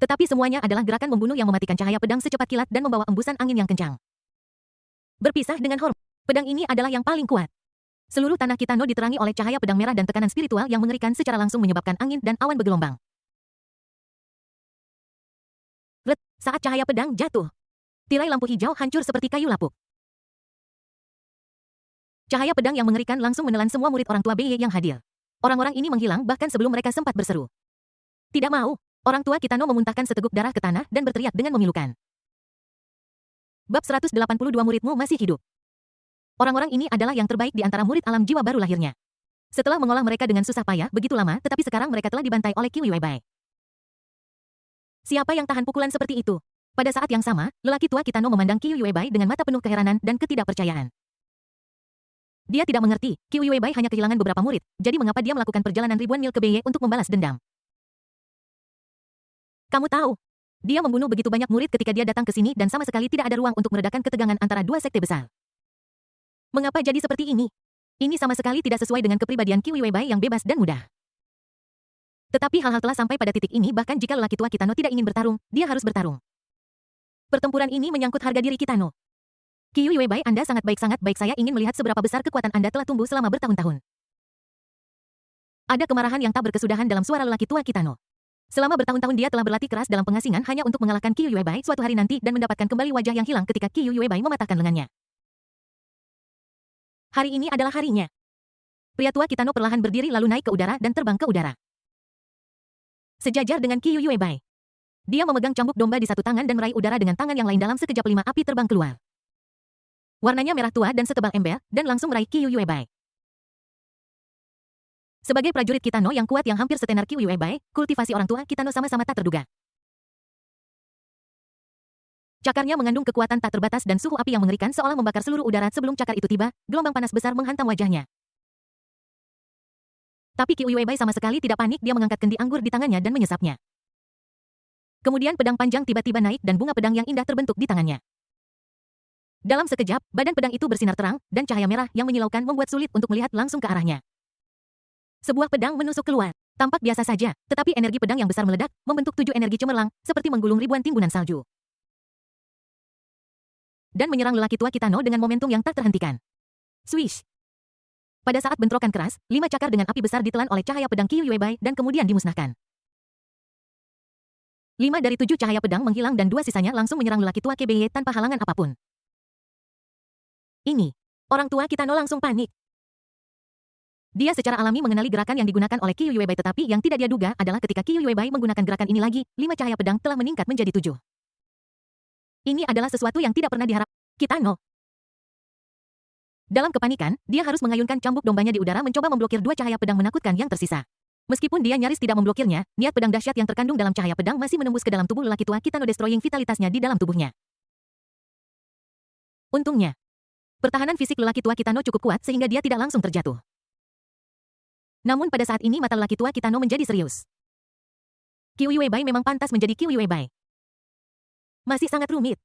Tetapi semuanya adalah gerakan membunuh yang mematikan cahaya pedang secepat kilat dan membawa embusan angin yang kencang. Berpisah dengan hormat, pedang ini adalah yang paling kuat. Seluruh tanah Kitano diterangi oleh cahaya pedang merah dan tekanan spiritual yang mengerikan secara langsung menyebabkan angin dan awan bergelombang. Saat cahaya pedang jatuh, tirai lampu hijau hancur seperti kayu lapuk. Cahaya pedang yang mengerikan langsung menelan semua murid orang tua Beiye yang hadir. Orang-orang ini menghilang bahkan sebelum mereka sempat berseru. Tidak mau, orang tua Kitano memuntahkan seteguk darah ke tanah dan berteriak dengan memilukan. Bab 182 muridmu masih hidup. Orang-orang ini adalah yang terbaik di antara murid alam jiwa baru lahirnya. Setelah mengolah mereka dengan susah payah begitu lama, tetapi sekarang mereka telah dibantai oleh Qiu Yuebai. Siapa yang tahan pukulan seperti itu? Pada saat yang sama, lelaki tua Kitano memandang Qiu Yuebai dengan mata penuh keheranan dan ketidakpercayaan. Dia tidak mengerti, Qiu Yuebai hanya kehilangan beberapa murid, jadi mengapa dia melakukan perjalanan ribuan mil ke Beiye untuk membalas dendam? Kamu tahu, dia membunuh begitu banyak murid ketika dia datang ke sini dan sama sekali tidak ada ruang untuk meredakan ketegangan antara dua sekte besar. Mengapa jadi seperti ini? Ini sama sekali tidak sesuai dengan kepribadian Qiu Yuebai yang bebas dan mudah. Tetapi hal-hal telah sampai pada titik ini bahkan jika lelaki tua Kitano tidak ingin bertarung, dia harus bertarung. Pertempuran ini menyangkut harga diri Kitano. Qiu Yuebai, Anda sangat baik saya ingin melihat seberapa besar kekuatan Anda telah tumbuh selama bertahun-tahun. Ada kemarahan yang tak berkesudahan dalam suara lelaki tua Kitano. Selama bertahun-tahun dia telah berlatih keras dalam pengasingan hanya untuk mengalahkan Qiu Yuebai suatu hari nanti dan mendapatkan kembali wajah yang hilang ketika Qiu Yuebai mematahkan lengannya. Hari ini adalah harinya. Pria tua Kitano perlahan berdiri lalu naik ke udara dan terbang ke udara. Sejajar dengan Qiu Yuebai. Dia memegang cambuk domba di satu tangan dan meraih udara dengan tangan yang lain. Dalam sekejap 5 api terbang keluar. Warnanya merah tua dan setebal ember, dan langsung meraih Qiu Yuebai. Sebagai prajurit Kitano yang kuat yang hampir setenar Qiu Yuebai, kultivasi orang tua Kitano sama-sama tak terduga. Cakarnya mengandung kekuatan tak terbatas dan suhu api yang mengerikan seolah membakar seluruh udara. Sebelum cakar itu tiba, gelombang panas besar menghantam wajahnya. Tapi Qiu Yuebai sama sekali tidak panik. Dia mengangkat kendi anggur di tangannya dan menyesapnya. Kemudian pedang panjang tiba-tiba naik dan bunga pedang yang indah terbentuk di tangannya. Dalam sekejap, badan pedang itu bersinar terang, dan cahaya merah yang menyilaukan membuat sulit untuk melihat langsung ke arahnya. Sebuah pedang menusuk keluar. Tampak biasa saja, tetapi energi pedang yang besar meledak, membentuk 7 energi cemerlang, seperti menggulung ribuan timbunan salju. Dan menyerang lelaki tua Kitano dengan momentum yang tak terhentikan. Swish! Pada saat bentrokan keras, 5 cakar dengan api besar ditelan oleh cahaya pedang Qiu Yuebai dan kemudian dimusnahkan. 5 dari 7 cahaya pedang menghilang dan 2 sisanya langsung menyerang lelaki tua Beiye tanpa halangan apapun. Ini. Orang tua Kitano langsung panik. Dia secara alami mengenali gerakan yang digunakan oleh Qiu Yuebai, tetapi yang tidak dia duga adalah ketika Qiu Yuebai menggunakan gerakan ini lagi, 5 cahaya pedang telah meningkat menjadi 7. Ini adalah sesuatu yang tidak pernah diharap. Kitano. Dalam kepanikan, dia harus mengayunkan cambuk dombanya di udara mencoba memblokir 2 cahaya pedang menakutkan yang tersisa. Meskipun dia nyaris tidak memblokirnya, niat pedang dahsyat yang terkandung dalam cahaya pedang masih menembus ke dalam tubuh lelaki tua Kitano, destroying vitalitasnya di dalam tubuhnya. Untungnya, pertahanan fisik lelaki tua Kitano cukup kuat sehingga dia tidak langsung terjatuh. Namun pada saat ini mata lelaki tua Kitano menjadi serius. Qiu Yuebai memang pantas menjadi Qiu Yuebai. Masih sangat rumit.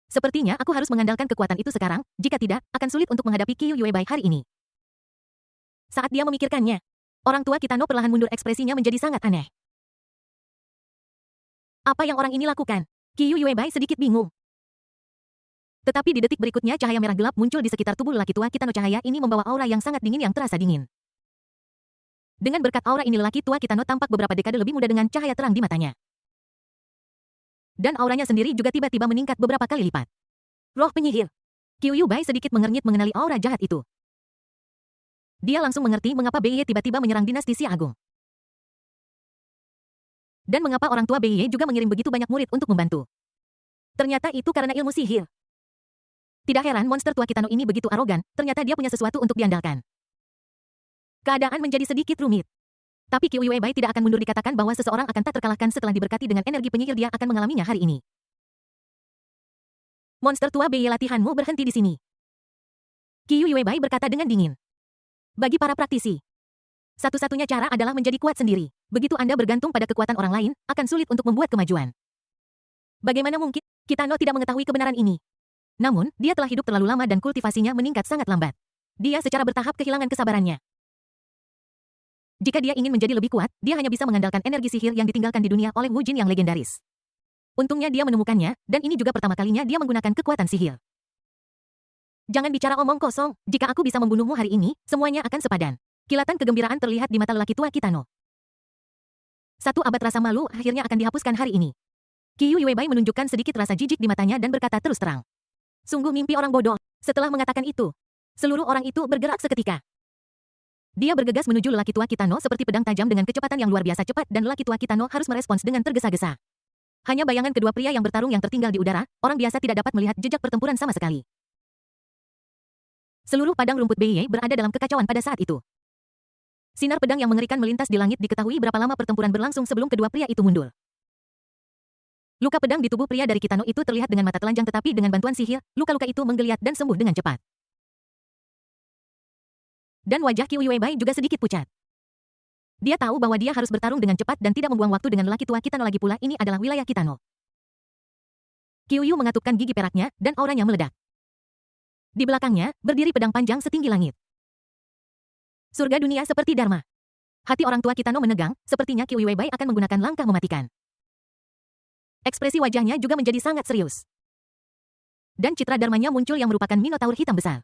Sepertinya aku harus mengandalkan kekuatan itu sekarang, jika tidak, akan sulit untuk menghadapi Qiu Yuebai hari ini. Saat dia memikirkannya, orang tua Kitano perlahan mundur, ekspresinya menjadi sangat aneh. Apa yang orang ini lakukan? Qiu Yuebai sedikit bingung. Tetapi di detik berikutnya cahaya merah gelap muncul di sekitar tubuh lelaki tua Kitano. Cahaya ini membawa aura yang sangat dingin yang terasa dingin. Dengan berkat aura ini lelaki tua Kitano tampak beberapa dekade lebih muda dengan cahaya terang di matanya. Dan auranya sendiri juga tiba-tiba meningkat beberapa kali lipat. Roh penyihir. Qiu Yuebai sedikit mengernyit mengenali aura jahat itu. Dia langsung mengerti mengapa Beiye tiba-tiba menyerang dinasti Xia Agung. Dan mengapa orang tua Beiye juga mengirim begitu banyak murid untuk membantu. Ternyata itu karena ilmu sihir. Tidak heran monster tua Kitano ini begitu arogan, ternyata dia punya sesuatu untuk diandalkan. Keadaan menjadi sedikit rumit. Tapi Qiu Yuebai tidak akan mundur. Dikatakan bahwa seseorang akan tak terkalahkan setelah diberkati dengan energi penyihir. Dia akan mengalaminya hari ini. Monster tua Beiye, latihanmu berhenti di sini. Qiu Yuebai berkata dengan dingin. Bagi para praktisi, Satu-satunya cara adalah menjadi kuat sendiri. Begitu Anda bergantung pada kekuatan orang lain, akan sulit untuk membuat kemajuan. Bagaimana mungkin Kitano tidak mengetahui kebenaran ini? Namun, dia telah hidup terlalu lama dan kultivasinya meningkat sangat lambat. Dia secara bertahap kehilangan kesabarannya. Jika dia ingin menjadi lebih kuat, dia hanya bisa mengandalkan energi sihir yang ditinggalkan di dunia oleh Wu Jin yang legendaris. Untungnya dia menemukannya, dan ini juga pertama kalinya dia menggunakan kekuatan sihir. Jangan bicara omong kosong, jika aku bisa membunuhmu hari ini, semuanya akan sepadan. Kilatan kegembiraan terlihat di mata lelaki tua Kitano. 1 abad rasa malu akhirnya akan dihapuskan hari ini. Qiyu Yuebai menunjukkan sedikit rasa jijik di matanya dan berkata terus terang. Sungguh mimpi orang bodoh. Setelah mengatakan itu, seluruh orang itu bergerak seketika. Dia bergegas menuju lelaki tua Kitano seperti pedang tajam dengan kecepatan yang luar biasa cepat dan lelaki tua Kitano harus merespons dengan tergesa-gesa. Hanya bayangan kedua pria yang bertarung yang tertinggal di udara, orang biasa tidak dapat melihat jejak pertempuran sama sekali. Seluruh padang rumput Beiye berada dalam kekacauan pada saat itu. Sinar pedang yang mengerikan melintas di langit diketahui berapa lama pertempuran berlangsung sebelum kedua pria itu mundur. Luka pedang di tubuh pria dari Kitano itu terlihat dengan mata telanjang tetapi dengan bantuan sihir, luka-luka itu menggeliat dan sembuh dengan cepat. Dan wajah Qiyu Yuebai juga sedikit pucat. Dia tahu bahwa dia harus bertarung dengan cepat dan tidak membuang waktu dengan lelaki tua Kitano lagi pula ini adalah wilayah Kitano. Qiyu mengatupkan gigi peraknya dan auranya meledak. Di belakangnya, berdiri pedang panjang setinggi langit. Surga dunia seperti Dharma. Hati orang tua Kitano menegang, sepertinya Qiyu Yuebai akan menggunakan langkah mematikan. Ekspresi wajahnya juga menjadi sangat serius. Dan citra dharmanya muncul yang merupakan minotaur hitam besar.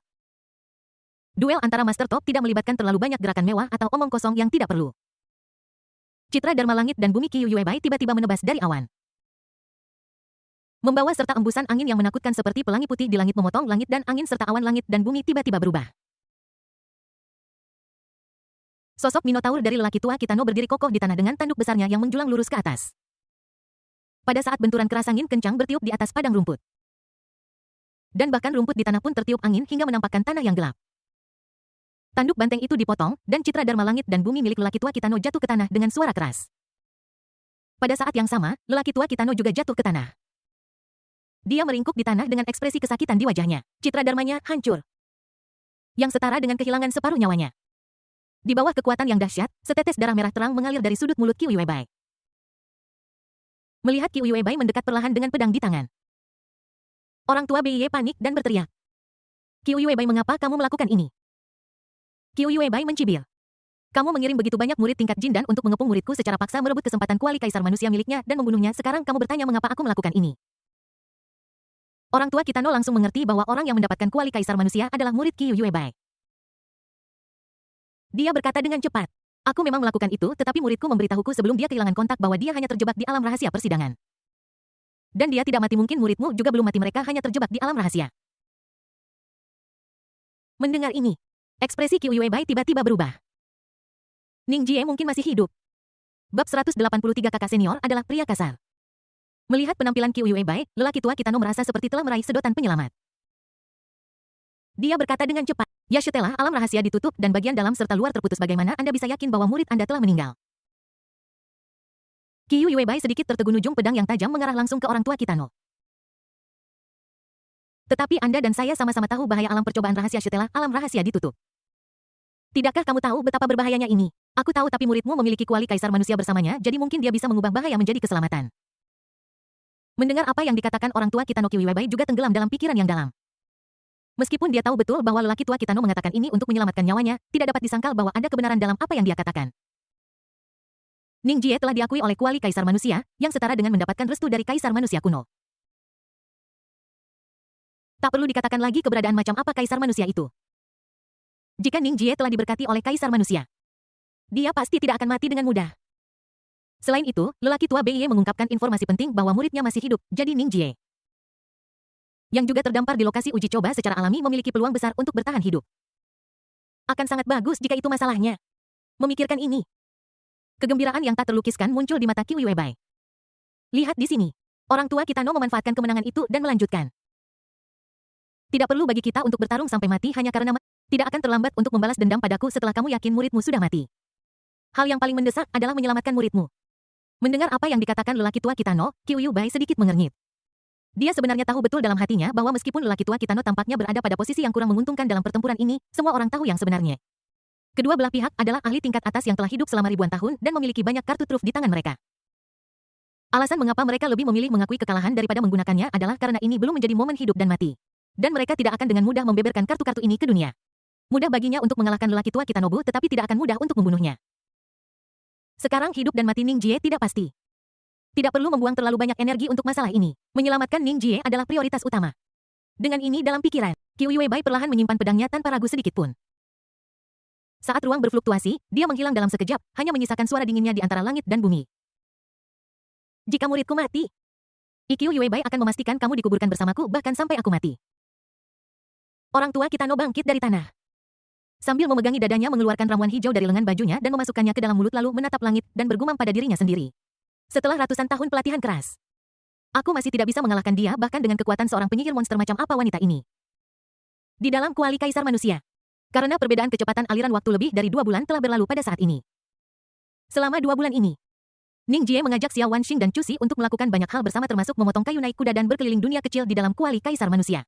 Duel antara Master Top tidak melibatkan terlalu banyak gerakan mewah atau omong kosong yang tidak perlu. Citra dharma langit dan bumi Qiyu Yuebai tiba-tiba menebas dari awan. Membawa serta embusan angin yang menakutkan seperti pelangi putih di langit memotong langit dan angin serta awan langit dan bumi tiba-tiba berubah. Sosok minotaur dari lelaki tua Kitano berdiri kokoh di tanah dengan tanduk besarnya yang menjulang lurus ke atas. Pada saat benturan keras angin kencang bertiup di atas padang rumput. Dan bahkan rumput di tanah pun tertiup angin hingga menampakkan tanah yang gelap. Tanduk banteng itu dipotong, dan citra dharma langit dan bumi milik lelaki tua Kitano jatuh ke tanah dengan suara keras. Pada saat yang sama, lelaki tua Kitano juga jatuh ke tanah. Dia meringkuk di tanah dengan ekspresi kesakitan di wajahnya. Citra dharmanya hancur. Yang setara dengan kehilangan separuh nyawanya. Di bawah kekuatan yang dahsyat, setetes darah merah terang mengalir dari sudut mulut Qiyu Yuebai. Melihat Qiyu Yuebai mendekat perlahan dengan pedang di tangan. Orang tua Beiye panik dan berteriak. Qiyu Yuebai, mengapa kamu melakukan ini? Qiyu Yuebai mencibir. Kamu mengirim begitu banyak murid tingkat jin dan untuk mengepung muridku secara paksa merebut kesempatan kuali kaisar manusia miliknya dan membunuhnya. Sekarang kamu bertanya mengapa aku melakukan ini. Orang tua Kitano langsung mengerti bahwa orang yang mendapatkan kuali kaisar manusia adalah murid Qiyu Yuebai. Dia berkata dengan cepat. Aku memang melakukan itu, tetapi muridku memberitahuku sebelum dia kehilangan kontak bahwa dia hanya terjebak di alam rahasia persidangan. Dan dia tidak mati, mungkin muridmu juga belum mati, mereka hanya terjebak di alam rahasia. Mendengar ini, ekspresi Qiyu Yuebai tiba-tiba berubah. Ning Jie mungkin masih hidup. Bab 183 kakak senior adalah pria kasar. Melihat penampilan Qiyu Yuebai, lelaki tua Kitano merasa seperti telah meraih sedotan penyelamat. Dia berkata dengan cepat, ya setelah alam rahasia ditutup dan bagian dalam serta luar terputus, bagaimana Anda bisa yakin bahwa murid Anda telah meninggal? Qiyu Yuebai sedikit tertegun, ujung pedang yang tajam mengarah langsung ke orang tua Kitano. Tetapi Anda dan saya sama-sama tahu bahaya alam percobaan rahasia setelah alam rahasia ditutup. Tidakkah kamu tahu betapa berbahayanya ini? Aku tahu, tapi muridmu memiliki kuali kaisar manusia bersamanya, jadi mungkin dia bisa mengubah bahaya menjadi keselamatan. Mendengar apa yang dikatakan orang tua Kitano, Qiyu Yuebai juga tenggelam dalam pikiran yang dalam. Meskipun dia tahu betul bahwa lelaki tua Kitano mengatakan ini untuk menyelamatkan nyawanya, tidak dapat disangkal bahwa ada kebenaran dalam apa yang dia katakan. Ning Jie telah diakui oleh kuali kaisar manusia, yang setara dengan mendapatkan restu dari kaisar manusia kuno. Tak perlu dikatakan lagi keberadaan macam apa kaisar manusia itu. Jika Ning Jie telah diberkati oleh kaisar manusia, dia pasti tidak akan mati dengan mudah. Selain itu, lelaki tua Beiye mengungkapkan informasi penting bahwa muridnya masih hidup, jadi Ning Jie, yang juga terdampar di lokasi uji coba secara alami, memiliki peluang besar untuk bertahan hidup. Akan sangat bagus jika itu masalahnya. Memikirkan ini, kegembiraan yang tak terlukiskan muncul di mata Qiyu Yuebai. Lihat di sini. Orang tua Kitano memanfaatkan kemenangan itu dan melanjutkan. Tidak perlu bagi kita untuk bertarung sampai mati hanya karena tidak akan terlambat untuk membalas dendam padaku setelah kamu yakin muridmu sudah mati. Hal yang paling mendesak adalah menyelamatkan muridmu. Mendengar apa yang dikatakan lelaki tua Kitano, Qiyu Yuebai sedikit mengernyit. Dia sebenarnya tahu betul dalam hatinya bahwa meskipun lelaki tua Kitano tampaknya berada pada posisi yang kurang menguntungkan dalam pertempuran ini, semua orang tahu yang sebenarnya. Kedua belah pihak adalah ahli tingkat atas yang telah hidup selama ribuan tahun dan memiliki banyak kartu truf di tangan mereka. Alasan mengapa mereka lebih memilih mengakui kekalahan daripada menggunakannya adalah karena ini belum menjadi momen hidup dan mati. Dan mereka tidak akan dengan mudah membeberkan kartu-kartu ini ke dunia. Mudah baginya untuk mengalahkan lelaki tua Kitanobu tetapi tidak akan mudah untuk membunuhnya. Sekarang hidup dan mati Ning Jie tidak pasti. Tidak perlu membuang terlalu banyak energi untuk masalah ini. Menyelamatkan Ning Jie adalah prioritas utama. Dengan ini dalam pikiran, Qiu Yuebai perlahan menyimpan pedangnya tanpa ragu sedikit pun. Saat ruang berfluktuasi, dia menghilang dalam sekejap, hanya menyisakan suara dinginnya di antara langit dan bumi. Jika muridku mati, Qiu Yuebai akan memastikan kamu dikuburkan bersamaku bahkan sampai aku mati. Orang tua Kitano bangkit dari tanah. Sambil memegangi dadanya mengeluarkan ramuan hijau dari lengan bajunya dan memasukkannya ke dalam mulut lalu menatap langit dan bergumam pada dirinya sendiri. Setelah ratusan tahun pelatihan keras, aku masih tidak bisa mengalahkan dia bahkan dengan kekuatan seorang penyihir monster macam apa wanita ini. Di dalam kuali kaisar manusia. Karena perbedaan kecepatan aliran waktu lebih dari 2 bulan telah berlalu pada saat ini. Selama 2 bulan ini, Ning Jie mengajak Xiao Wanxing dan Cusi untuk melakukan banyak hal bersama termasuk memotong kayu naik kuda dan berkeliling dunia kecil di dalam kuali kaisar manusia.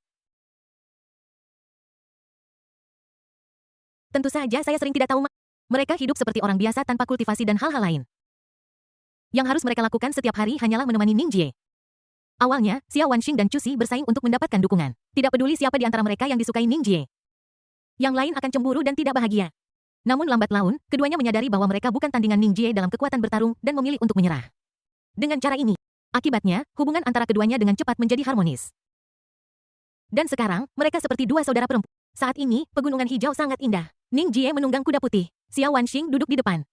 Tentu saja saya sering tidak tahu mereka hidup seperti orang biasa tanpa kultivasi dan hal-hal lain. Yang harus mereka lakukan setiap hari hanyalah menemani Ning Jie. Awalnya, Xiao Wanxing dan Cusi bersaing untuk mendapatkan dukungan. Tidak peduli siapa di antara mereka yang disukai Ning Jie. Yang lain akan cemburu dan tidak bahagia. Namun lambat laun, keduanya menyadari bahwa mereka bukan tandingan Ning Jie dalam kekuatan bertarung dan memilih untuk menyerah. Dengan cara ini, akibatnya, hubungan antara keduanya dengan cepat menjadi harmonis. Dan sekarang, mereka seperti dua saudara perempuan. Saat ini, pegunungan hijau sangat indah. Ning Jie menunggang kuda putih. Xiao Wanxing duduk di depan.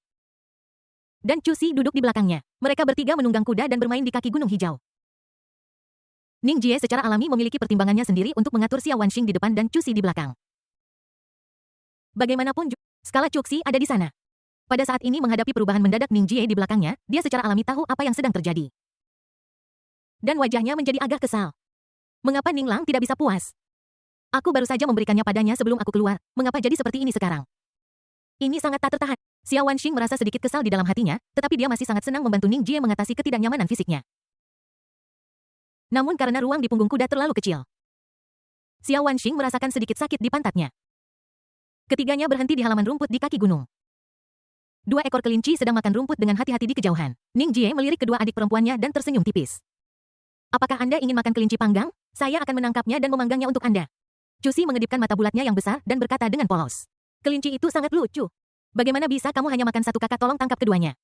Dan Cusi duduk di belakangnya. Mereka bertiga menunggang kuda dan bermain di kaki gunung hijau. Ning Jie secara alami memiliki pertimbangannya sendiri untuk mengatur Xiao Wanxing di depan dan Cusi di belakang. Bagaimanapun skala Cuxi ada di sana. Pada saat ini menghadapi perubahan mendadak Ning Jie di belakangnya, dia secara alami tahu apa yang sedang terjadi. Dan wajahnya menjadi agak kesal. Mengapa Ning Lang tidak bisa puas? Aku baru saja memberikannya padanya sebelum aku keluar, mengapa jadi seperti ini sekarang? Ini sangat tak tertahan. Xiao Wanxing merasa sedikit kesal di dalam hatinya, tetapi dia masih sangat senang membantu Ning Jie mengatasi ketidaknyamanan fisiknya. Namun karena ruang di punggung kuda terlalu kecil, Xiao Wanxing merasakan sedikit sakit di pantatnya. Ketiganya berhenti di halaman rumput di kaki gunung. 2 ekor kelinci sedang makan rumput dengan hati-hati di kejauhan. Ning Jie melirik kedua adik perempuannya dan tersenyum tipis. Apakah Anda ingin makan kelinci panggang? Saya akan menangkapnya dan memanggangnya untuk Anda. Cusi mengedipkan mata bulatnya yang besar dan berkata dengan polos. Kelinci itu sangat lucu. Bagaimana bisa kamu hanya makan satu kakak, tolong tangkap keduanya.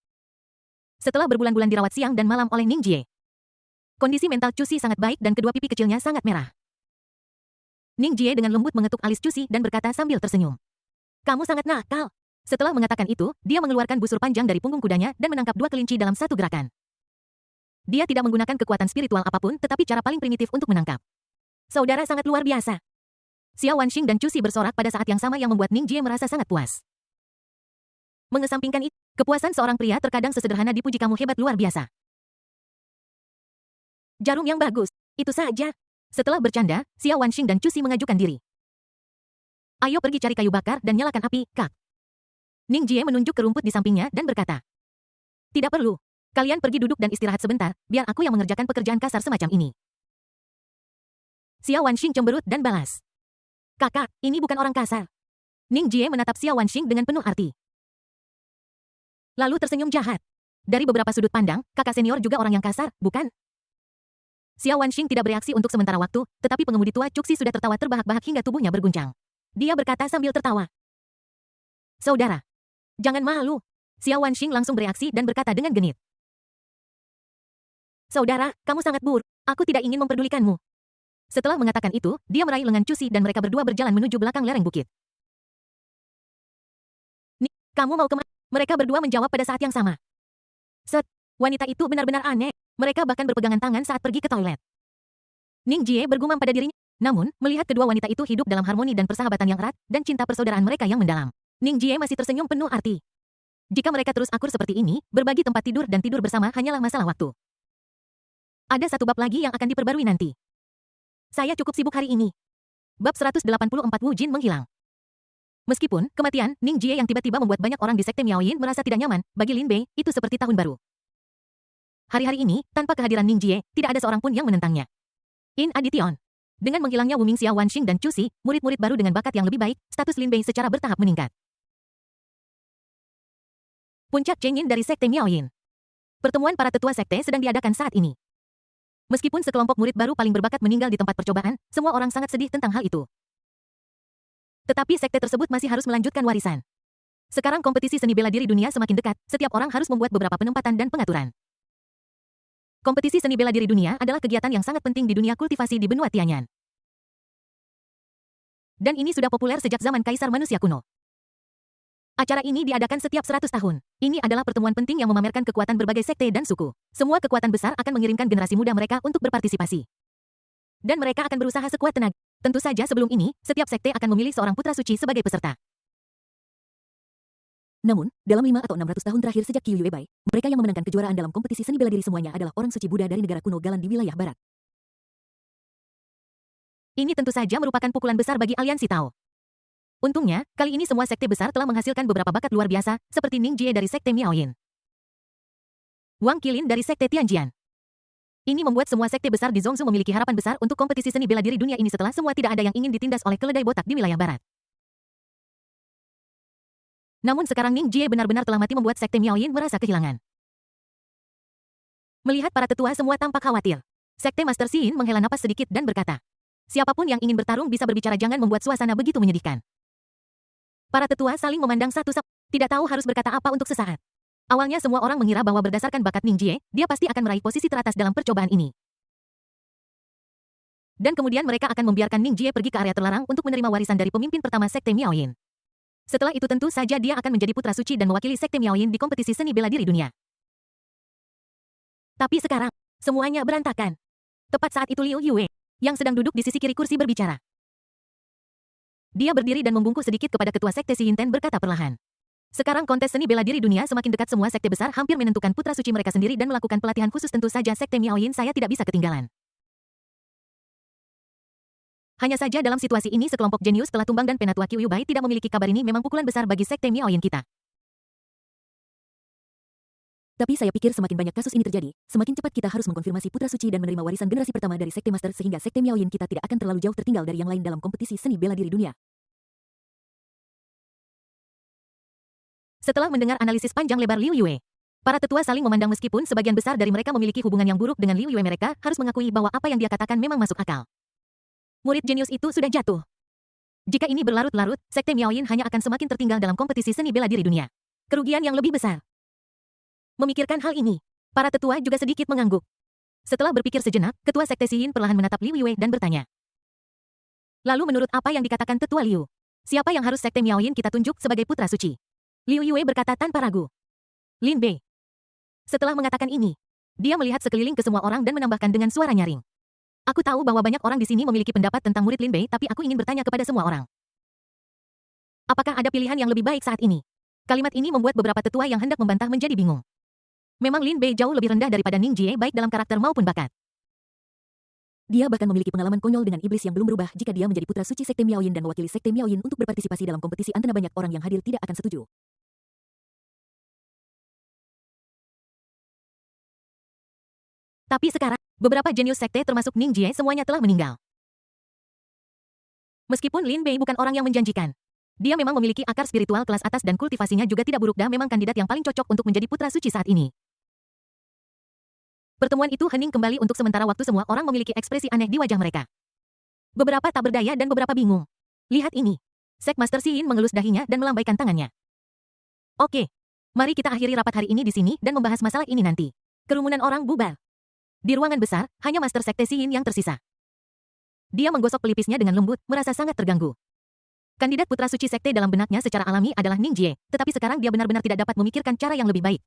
Setelah berbulan-bulan dirawat siang dan malam oleh Ning Jie, kondisi mental Cusi sangat baik dan kedua pipi kecilnya sangat merah. Ning Jie dengan lembut mengetuk alis Cusi dan berkata sambil tersenyum. Kamu sangat nakal. Setelah mengatakan itu, dia mengeluarkan busur panjang dari punggung kudanya dan menangkap 2 kelinci dalam satu gerakan. Dia tidak menggunakan kekuatan spiritual apapun tetapi cara paling primitif untuk menangkap. Saudara sangat luar biasa. Xiao Wanxing dan Cusi bersorak pada saat yang sama yang membuat Ning Jie merasa sangat puas. Mengesampingkan itu, kepuasan seorang pria terkadang sesederhana dipuji kamu hebat luar biasa. Jarum yang bagus. Itu saja. Setelah bercanda, Xiao Wanxing dan Cusi mengajukan diri. Ayo pergi cari kayu bakar dan nyalakan api, Kak. Ning Jie menunjuk ke rumput di sampingnya dan berkata. Tidak perlu. Kalian pergi duduk dan istirahat sebentar, biar aku yang mengerjakan pekerjaan kasar semacam ini. Xiao Wanxing cemberut dan balas. Kakak, ini bukan orang kasar. Ning Jie menatap Xiao Wanxing dengan penuh arti. Lalu tersenyum jahat. Dari beberapa sudut pandang, kakak senior juga orang yang kasar, bukan? Xiao Wanxing tidak bereaksi untuk sementara waktu, tetapi pengemudi tua Cuxi sudah tertawa terbahak-bahak hingga tubuhnya berguncang. Dia berkata sambil tertawa. Saudara, jangan malu. Xiao Wanxing langsung bereaksi dan berkata dengan genit. Saudara, kamu sangat buruk. Aku tidak ingin memperdulikanmu. Setelah mengatakan itu, dia meraih lengan Cusi dan mereka berdua berjalan menuju belakang lereng bukit. Kamu mau kemana? Mereka berdua menjawab pada saat yang sama. Wanita itu benar-benar aneh. Mereka bahkan berpegangan tangan saat pergi ke toilet. Ning Jie bergumam pada dirinya. Namun, melihat kedua wanita itu hidup dalam harmoni dan persahabatan yang erat, dan cinta persaudaraan mereka yang mendalam, Ning Jie masih tersenyum penuh arti. Jika mereka terus akur seperti ini, berbagi tempat tidur dan tidur bersama hanyalah masalah waktu. Ada satu bab lagi yang akan diperbarui nanti. Saya cukup sibuk hari ini. Bab 184 Wu Jin menghilang. Meskipun, kematian Ning Jie yang tiba-tiba membuat banyak orang di sekte Miaoyin merasa tidak nyaman, bagi Lin Bei, itu seperti tahun baru. Hari-hari ini, tanpa kehadiran Ning Jie, tidak ada seorang pun yang menentangnya. In addition, dengan menghilangnya Wu Ming, Xiao Wanxing dan Cusi, murid-murid baru dengan bakat yang lebih baik, status Lin Bei secara bertahap meningkat. Puncak Chengyin dari Sekte Miaoyin. Pertemuan para tetua sekte sedang diadakan saat ini. Meskipun sekelompok murid baru paling berbakat meninggal di tempat percobaan, semua orang sangat sedih tentang hal itu. Tetapi sekte tersebut masih harus melanjutkan warisan. Sekarang kompetisi seni bela diri dunia semakin dekat, setiap orang harus membuat beberapa penempatan dan pengaturan. Kompetisi seni bela diri dunia adalah kegiatan yang sangat penting di dunia kultivasi di benua Tianyan. Dan ini sudah populer sejak zaman Kaisar Manusia kuno. Acara ini diadakan setiap 100 tahun. Ini adalah pertemuan penting yang memamerkan kekuatan berbagai sekte dan suku. Semua kekuatan besar akan mengirimkan generasi muda mereka untuk berpartisipasi. Dan mereka akan berusaha sekuat tenaga. Tentu saja sebelum ini, setiap sekte akan memilih seorang putra suci sebagai peserta. Namun, dalam 5 atau 600 tahun terakhir sejak Qiu Yuebai, mereka yang memenangkan kejuaraan dalam kompetisi seni bela diri semuanya adalah orang suci Buddha dari negara kuno Galan di wilayah barat. Ini tentu saja merupakan pukulan besar bagi aliansi Tao. Untungnya, kali ini semua sekte besar telah menghasilkan beberapa bakat luar biasa, seperti Ning Jie dari Sekte Miaoyin, Wang Qilin dari Sekte Tianjian. Ini membuat semua sekte besar di Zhongzhou memiliki harapan besar untuk kompetisi seni bela diri dunia ini setelah semua tidak ada yang ingin ditindas oleh keledai botak di wilayah barat. Namun sekarang Ning Jie benar-benar telah mati membuat Sekte Miaoyin merasa kehilangan. Melihat para tetua semua tampak khawatir. Sekte Master Xin menghela napas sedikit dan berkata, siapapun yang ingin bertarung bisa berbicara, jangan membuat suasana begitu menyedihkan. Para tetua saling memandang satu sama, tidak tahu harus berkata apa untuk sesaat. Awalnya semua orang mengira bahwa berdasarkan bakat Ning Jie, dia pasti akan meraih posisi teratas dalam percobaan ini. Dan kemudian mereka akan membiarkan Ning Jie pergi ke area terlarang untuk menerima warisan dari pemimpin pertama Sekte Miaoyin. Setelah itu tentu saja dia akan menjadi putra suci dan mewakili Sekte Miaoyin di kompetisi seni bela diri dunia. Tapi sekarang, semuanya berantakan. Tepat saat itu Liu Yue, yang sedang duduk di sisi kiri kursi berbicara. Dia berdiri dan membungkuk sedikit kepada ketua sekte Si Yinten berkata perlahan. Sekarang kontes seni bela diri dunia semakin dekat, semua sekte besar hampir menentukan putra suci mereka sendiri dan melakukan pelatihan khusus, tentu saja Sekte Miaoyin saya tidak bisa ketinggalan. Hanya saja dalam situasi ini sekelompok jenius telah tumbang dan penatua Qiu Yuebai tidak memiliki kabar, ini memang pukulan besar bagi Sekte Miaoyin kita. Tapi saya pikir semakin banyak kasus ini terjadi, semakin cepat kita harus mengkonfirmasi putra suci dan menerima warisan generasi pertama dari Sekte Master sehingga Sekte Miaoyin kita tidak akan terlalu jauh tertinggal dari yang lain dalam kompetisi seni bela diri dunia. Setelah mendengar analisis panjang lebar Liu Yue, para tetua saling memandang. Meskipun sebagian besar dari mereka memiliki hubungan yang buruk dengan Liu Yue, mereka harus mengakui bahwa apa yang dia katakan memang masuk akal. Murid jenius itu sudah jatuh. Jika ini berlarut-larut, Sekte Miaoyin hanya akan semakin tertinggal dalam kompetisi seni bela diri dunia. Kerugian yang lebih besar. Memikirkan hal ini, para tetua juga sedikit mengangguk. Setelah berpikir sejenak, ketua sekte Si Yin perlahan menatap Liu Yue dan bertanya. Lalu menurut apa yang dikatakan tetua Liu, siapa yang harus Sekte Miaoyin kita tunjuk sebagai putra suci? Liu Yue berkata tanpa ragu. Lin Bei. Setelah mengatakan ini, dia melihat sekeliling ke semua orang dan menambahkan dengan suara nyaring. Aku tahu bahwa banyak orang di sini memiliki pendapat tentang murid Lin Bei, tapi aku ingin bertanya kepada semua orang. Apakah ada pilihan yang lebih baik saat ini? Kalimat ini membuat beberapa tetua yang hendak membantah menjadi bingung. Memang Lin Bei jauh lebih rendah daripada Ning Jie baik dalam karakter maupun bakat. Dia bahkan memiliki pengalaman konyol dengan iblis yang belum berubah. Jika dia menjadi putra suci Sekte Miaoyin dan mewakili Sekte Miaoyin untuk berpartisipasi dalam kompetisi antara banyak orang yang hadir tidak akan setuju. Tapi sekarang, beberapa jenius sekte termasuk Ning Jie semuanya telah meninggal. Meskipun Lin Bei bukan orang yang menjanjikan, dia memang memiliki akar spiritual kelas atas dan kultivasinya juga tidak buruk, dan memang kandidat yang paling cocok untuk menjadi putra suci saat ini. Pertemuan itu hening kembali untuk sementara waktu. Semua orang memiliki ekspresi aneh di wajah mereka. Beberapa tak berdaya dan beberapa bingung. Lihat ini. Sek Master Si Yin mengelus dahinya dan melambaikan tangannya. Oke. Mari kita akhiri rapat hari ini di sini dan membahas masalah ini nanti. Kerumunan orang bubar. Di ruangan besar, hanya Master Sekte Si Yin yang tersisa. Dia menggosok pelipisnya dengan lembut, merasa sangat terganggu. Kandidat putra suci sekte dalam benaknya secara alami adalah Ning Jie, tetapi sekarang dia benar-benar tidak dapat memikirkan cara yang lebih baik.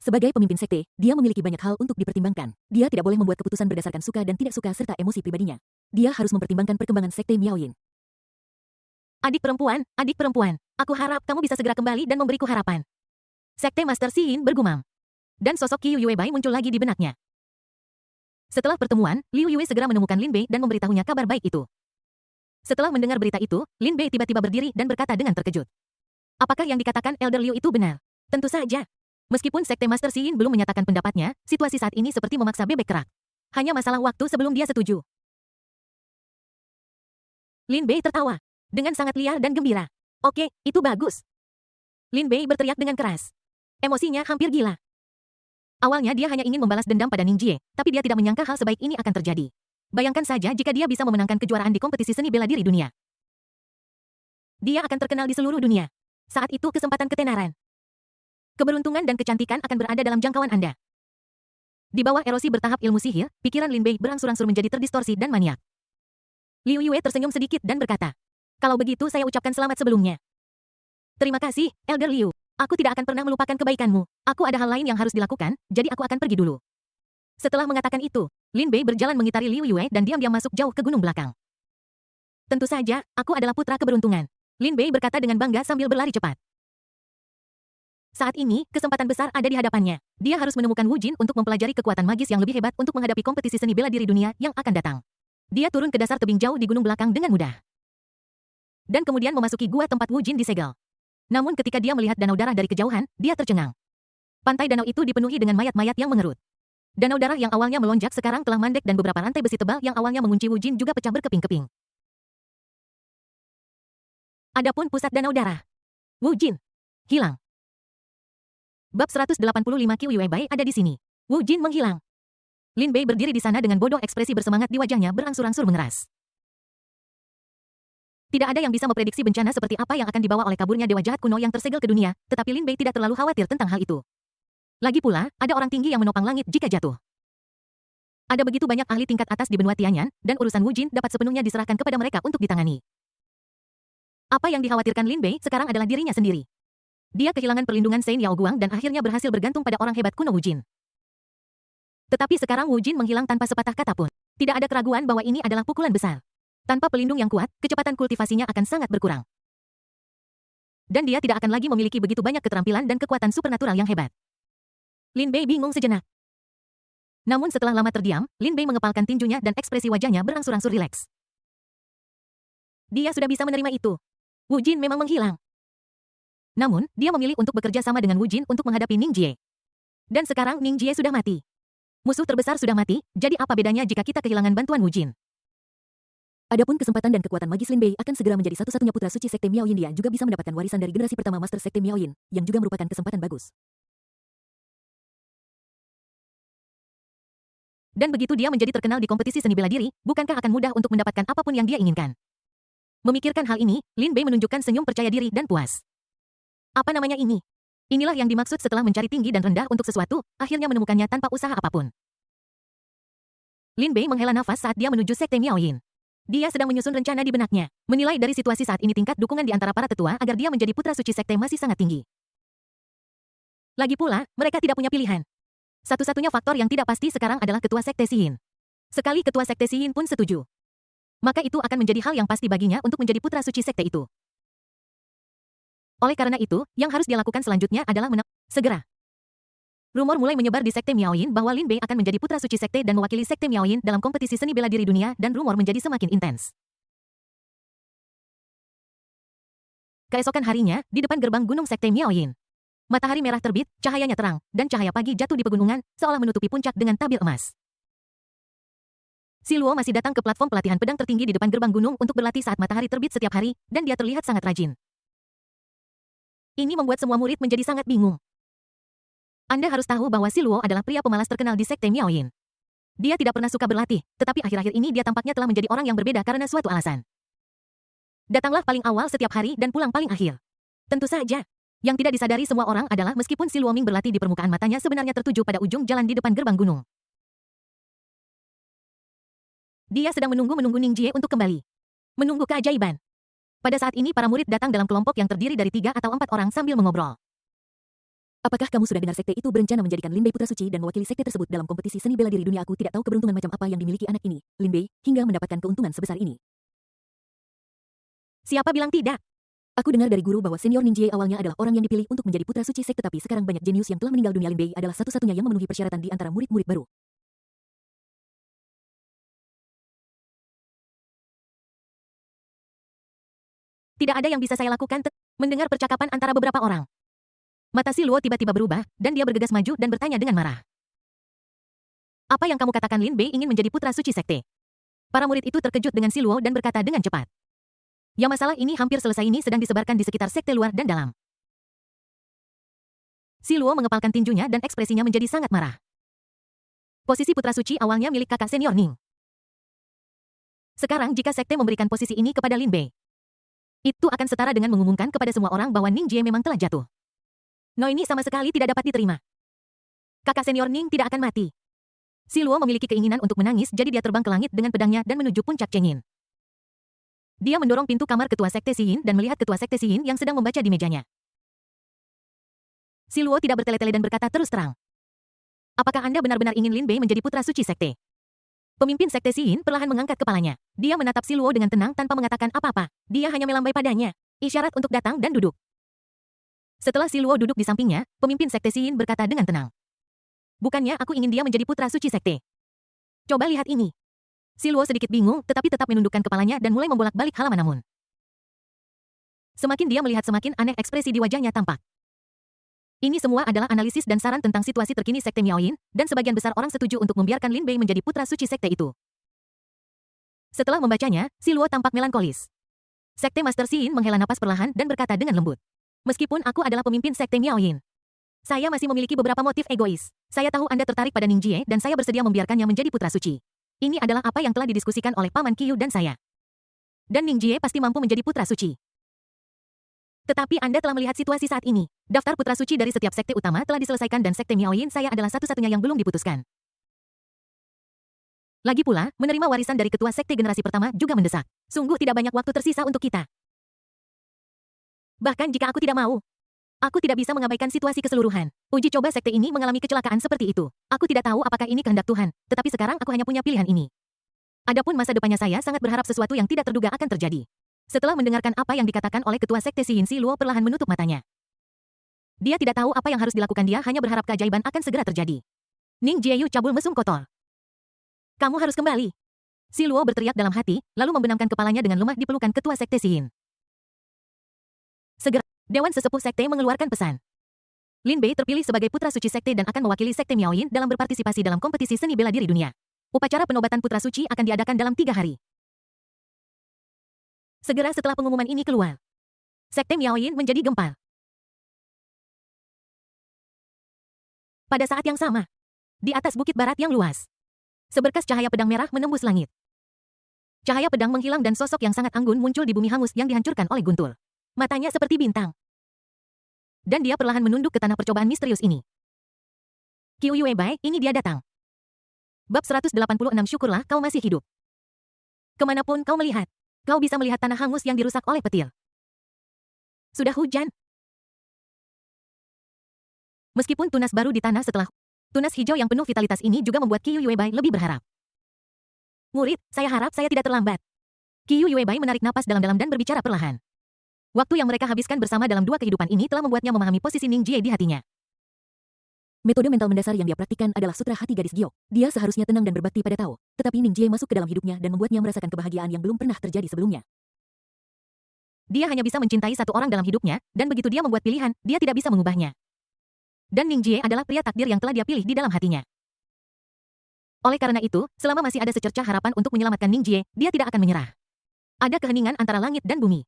Sebagai pemimpin sekte, dia memiliki banyak hal untuk dipertimbangkan. Dia tidak boleh membuat keputusan berdasarkan suka dan tidak suka serta emosi pribadinya. Dia harus mempertimbangkan perkembangan Sekte Miaoyin. Adik perempuan, aku harap kamu bisa segera kembali dan memberiku harapan. Sekte Master Si Yin bergumam. Dan sosok Qiu Yuebai muncul lagi di benaknya. Setelah pertemuan, Liu Yue segera menemukan Lin Bei dan memberitahunya kabar baik itu. Setelah mendengar berita itu, Lin Bei tiba-tiba berdiri dan berkata dengan terkejut. Apakah yang dikatakan Elder Liu itu benar? Tentu saja. Meskipun Sekte Master Si Yin belum menyatakan pendapatnya, situasi saat ini seperti memaksa bebek kerak. Hanya masalah waktu sebelum dia setuju. Lin Bei tertawa. Dengan sangat liar dan gembira. Oke, itu bagus. Lin Bei berteriak dengan keras. Emosinya hampir gila. Awalnya dia hanya ingin membalas dendam pada Ning Jie, tapi dia tidak menyangka hal sebaik ini akan terjadi. Bayangkan saja jika dia bisa memenangkan kejuaraan di kompetisi seni bela diri dunia. Dia akan terkenal di seluruh dunia. Saat itu kesempatan ketenaran. Keberuntungan dan kecantikan akan berada dalam jangkauan Anda. Di bawah erosi bertahap ilmu sihir, pikiran Lin Bei berangsur-angsur menjadi terdistorsi dan maniak. Liu Yue tersenyum sedikit dan berkata, "Kalau begitu saya ucapkan selamat sebelumnya." "Terima kasih, Elder Liu. Aku tidak akan pernah melupakan kebaikanmu. Aku ada hal lain yang harus dilakukan, jadi aku akan pergi dulu." Setelah mengatakan itu, Lin Bei berjalan mengitari Liu Yue dan diam-diam masuk jauh ke gunung belakang. "Tentu saja, aku adalah putra keberuntungan," Lin Bei berkata dengan bangga sambil berlari cepat. Saat ini, kesempatan besar ada di hadapannya. Dia harus menemukan Wu Jin untuk mempelajari kekuatan magis yang lebih hebat untuk menghadapi kompetisi seni bela diri dunia yang akan datang. Dia turun ke dasar tebing jauh di gunung belakang dengan mudah. Dan kemudian memasuki gua tempat Wu Jin disegel. Namun ketika dia melihat danau darah dari kejauhan, dia tercengang. Pantai danau itu dipenuhi dengan mayat-mayat yang mengerut. Danau darah yang awalnya melonjak sekarang telah mandek dan beberapa rantai besi tebal yang awalnya mengunci Wu Jin juga pecah berkeping-keping. Adapun pusat danau darah, Wu Jin hilang. Bab 185 Qiu Yuebai ada di sini. Wu Jin menghilang. Lin Bei berdiri di sana dengan bodoh, ekspresi bersemangat di wajahnya berangsur-angsur mengeras. Tidak ada yang bisa memprediksi bencana seperti apa yang akan dibawa oleh kaburnya dewa jahat kuno yang tersegel ke dunia, tetapi Lin Bei tidak terlalu khawatir tentang hal itu. Lagi pula, ada orang tinggi yang menopang langit jika jatuh. Ada begitu banyak ahli tingkat atas di benua Tianyan, dan urusan Wu Jin dapat sepenuhnya diserahkan kepada mereka untuk ditangani. Apa yang dikhawatirkan Lin Bei sekarang adalah dirinya sendiri. Dia kehilangan perlindungan Shen Yaoguang dan akhirnya berhasil bergantung pada orang hebat kuno Wu Jin. Tetapi sekarang Wu Jin menghilang tanpa sepatah kata pun. Tidak ada keraguan bahwa ini adalah pukulan besar. Tanpa pelindung yang kuat, kecepatan kultivasinya akan sangat berkurang. Dan dia tidak akan lagi memiliki begitu banyak keterampilan dan kekuatan supernatural yang hebat. Lin Bei bingung sejenak. Namun setelah lama terdiam, Lin Bei mengepalkan tinjunya dan ekspresi wajahnya berangsur-angsur rileks. Dia sudah bisa menerima itu. Wu Jin memang menghilang. Namun, dia memilih untuk bekerja sama dengan Wu Jin untuk menghadapi Ning Jie. Dan sekarang Ning Jie sudah mati. Musuh terbesar sudah mati, jadi apa bedanya jika kita kehilangan bantuan Wu Jin? Adapun kesempatan dan kekuatan magis Lin Bei akan segera menjadi satu-satunya putra suci Sekte Miao Yin. Dia juga bisa mendapatkan warisan dari generasi pertama Master Sekte Miao Yin, yang juga merupakan kesempatan bagus. Dan begitu dia menjadi terkenal di kompetisi seni bela diri, bukankah akan mudah untuk mendapatkan apapun yang dia inginkan? Memikirkan hal ini, Lin Bei menunjukkan senyum percaya diri dan puas. Apa namanya ini? Inilah yang dimaksud setelah mencari tinggi dan rendah untuk sesuatu, akhirnya menemukannya tanpa usaha apapun. Lin Bei menghela nafas saat dia menuju Sekte Miao Yin. Dia sedang menyusun rencana di benaknya. Menilai dari situasi saat ini, tingkat dukungan di antara para tetua agar dia menjadi putra suci sekte masih sangat tinggi. Lagi pula, mereka tidak punya pilihan. Satu-satunya faktor yang tidak pasti sekarang adalah ketua sekte Xiyin. Sekali ketua sekte Xiyin pun setuju, maka itu akan menjadi hal yang pasti baginya untuk menjadi putra suci sekte itu. Oleh karena itu, yang harus dia lakukan selanjutnya adalah segera. Rumor mulai menyebar di Sekte Miao Yin bahwa Lin Bei akan menjadi putra suci sekte dan mewakili Sekte Miao Yin dalam kompetisi seni bela diri dunia, dan rumor menjadi semakin intens. Keesokan harinya, di depan gerbang gunung Sekte Miao Yin, matahari merah terbit, cahayanya terang, dan cahaya pagi jatuh di pegunungan, seolah menutupi puncak dengan tabir emas. Si Luo masih datang ke platform pelatihan pedang tertinggi di depan gerbang gunung untuk berlatih saat matahari terbit setiap hari, dan dia terlihat sangat rajin. Ini membuat semua murid menjadi sangat bingung. Anda harus tahu bahwa Si Luo adalah pria pemalas terkenal di Sekte Miao Yin. Dia tidak pernah suka berlatih, tetapi akhir-akhir ini dia tampaknya telah menjadi orang yang berbeda karena suatu alasan. Datanglah paling awal setiap hari dan pulang paling akhir. Tentu saja. Yang tidak disadari semua orang adalah meskipun Si Luo Ming berlatih di permukaan, matanya sebenarnya tertuju pada ujung jalan di depan gerbang gunung. Dia sedang menunggu Ning Jie untuk kembali. Menunggu keajaiban. Pada saat ini para murid datang dalam kelompok yang terdiri dari 3 atau 4 orang sambil mengobrol. Apakah kamu sudah dengar sekte itu berencana menjadikan Lin Bei putra suci dan mewakili sekte tersebut dalam kompetisi seni bela diri dunia? Aku tidak tahu keberuntungan macam apa yang dimiliki anak ini, Lin Bei, hingga mendapatkan keuntungan sebesar ini. Siapa bilang tidak? Aku dengar dari guru bahwa senior Ning Jie awalnya adalah orang yang dipilih untuk menjadi putra suci sekte, tapi sekarang banyak jenius yang telah meninggal dunia. Lin Bei adalah satu-satunya yang memenuhi persyaratan di antara murid-murid baru. Tidak ada yang bisa saya lakukan. Mendengar percakapan antara beberapa orang, mata Si Luo tiba-tiba berubah, dan dia bergegas maju dan bertanya dengan marah. Apa yang kamu katakan? Lin Bei ingin menjadi putra suci sekte? Para murid itu terkejut dengan Si Luo dan berkata dengan cepat. Ya, masalah ini hampir selesai. Ini sedang disebarkan di sekitar sekte luar dan dalam. Si Luo mengepalkan tinjunya dan ekspresinya menjadi sangat marah. Posisi putra suci awalnya milik kakak senior Ning. Sekarang jika sekte memberikan posisi ini kepada Lin Bei, itu akan setara dengan mengumumkan kepada semua orang bahwa Ning Jie memang telah jatuh. No, ini sama sekali tidak dapat diterima. Kakak senior Ning tidak akan mati. Si Luo memiliki keinginan untuk menangis, jadi dia terbang ke langit dengan pedangnya dan menuju puncak Chengyin. Dia mendorong pintu kamar ketua sekte Xiyin dan melihat ketua sekte Xiyin yang sedang membaca di mejanya. Si Luo tidak bertele-tele dan berkata terus terang. Apakah Anda benar-benar ingin Lin Bei menjadi putra suci sekte? Pemimpin sekte Xiyin perlahan mengangkat kepalanya. Dia menatap si Luo dengan tenang tanpa mengatakan apa-apa. Dia hanya melambai padanya. Isyarat untuk datang dan duduk. Setelah si Luo duduk di sampingnya, pemimpin sekte Xiyin berkata dengan tenang. Bukannya aku ingin dia menjadi putra suci sekte. Coba lihat ini. Si Luo sedikit bingung, tetapi tetap menundukkan kepalanya dan mulai membolak-balik halaman namun. Semakin dia melihat semakin aneh ekspresi di wajahnya tampak. Ini semua adalah analisis dan saran tentang situasi terkini sekte Miaoyin, dan sebagian besar orang setuju untuk membiarkan Lin Bei menjadi putra suci sekte itu. Setelah membacanya, si Luo tampak melankolis. Sekte Master Xiyin menghela napas perlahan dan berkata dengan lembut. Meskipun aku adalah pemimpin sekte Miaoyin, saya masih memiliki beberapa motif egois. Saya tahu Anda tertarik pada Ning Jie dan saya bersedia membiarkannya menjadi putra suci. Ini adalah apa yang telah didiskusikan oleh Paman Qiyu dan saya. Dan Ning Jie pasti mampu menjadi putra suci. Tetapi Anda telah melihat situasi saat ini. Daftar putra suci dari setiap sekte utama telah diselesaikan dan sekte Miaoyin saya adalah satu-satunya yang belum diputuskan. Lagi pula, menerima warisan dari ketua sekte generasi pertama juga mendesak. Sungguh tidak banyak waktu tersisa untuk kita. Bahkan jika aku tidak mau, aku tidak bisa mengabaikan situasi keseluruhan. Uji coba sekte ini mengalami kecelakaan seperti itu. Aku tidak tahu apakah ini kehendak Tuhan, tetapi sekarang aku hanya punya pilihan ini. Adapun masa depannya saya sangat berharap sesuatu yang tidak terduga akan terjadi. Setelah mendengarkan apa yang dikatakan oleh ketua sekte Xiyin, si Luo perlahan menutup matanya. Dia tidak tahu apa yang harus dilakukan, dia hanya berharap keajaiban akan segera terjadi. Ning Jieyu cabul mesum kotor. Kamu harus kembali. Si Luo berteriak dalam hati, lalu membenamkan kepalanya dengan lemah di pelukan ketua sekte Xiyin. Segera, Dewan Sesepuh Sekte mengeluarkan pesan. Lin Bei terpilih sebagai putra suci sekte dan akan mewakili sekte Miaoyin dalam berpartisipasi dalam kompetisi seni bela diri dunia. Upacara penobatan putra suci akan diadakan dalam 3 hari. Segera setelah pengumuman ini keluar, sekte Miaoyin menjadi gempar. Pada saat yang sama, di atas bukit barat yang luas, seberkas cahaya pedang merah menembus langit. Cahaya pedang menghilang dan sosok yang sangat anggun muncul di bumi hangus yang dihancurkan oleh guntur. Matanya seperti bintang. Dan dia perlahan menunduk ke tanah percobaan misterius ini. Qiyu Yuebai, ini dia datang. Bab 186, syukurlah kau masih hidup. Kemanapun kau melihat, kau bisa melihat tanah hangus yang dirusak oleh petir. Sudah hujan. Meskipun tunas baru di tanah setelah tunas hijau yang penuh vitalitas ini juga membuat Qiyu Yuebai lebih berharap. Murid, saya harap saya tidak terlambat. Qiyu Yuebai menarik napas dalam-dalam dan berbicara perlahan. Waktu yang mereka habiskan bersama dalam 2 kehidupan ini telah membuatnya memahami posisi Ning Jie di hatinya. Metode mental mendasar yang dia praktikkan adalah sutra hati gadis Giok. Dia seharusnya tenang dan berbakti pada Tao. Tetapi Ning Jie masuk ke dalam hidupnya dan membuatnya merasakan kebahagiaan yang belum pernah terjadi sebelumnya. Dia hanya bisa mencintai satu orang dalam hidupnya, dan begitu dia membuat pilihan, dia tidak bisa mengubahnya. Dan Ning Jie adalah pria takdir yang telah dia pilih di dalam hatinya. Oleh karena itu, selama masih ada secercah harapan untuk menyelamatkan Ning Jie, dia tidak akan menyerah. Ada keheningan antara langit dan bumi.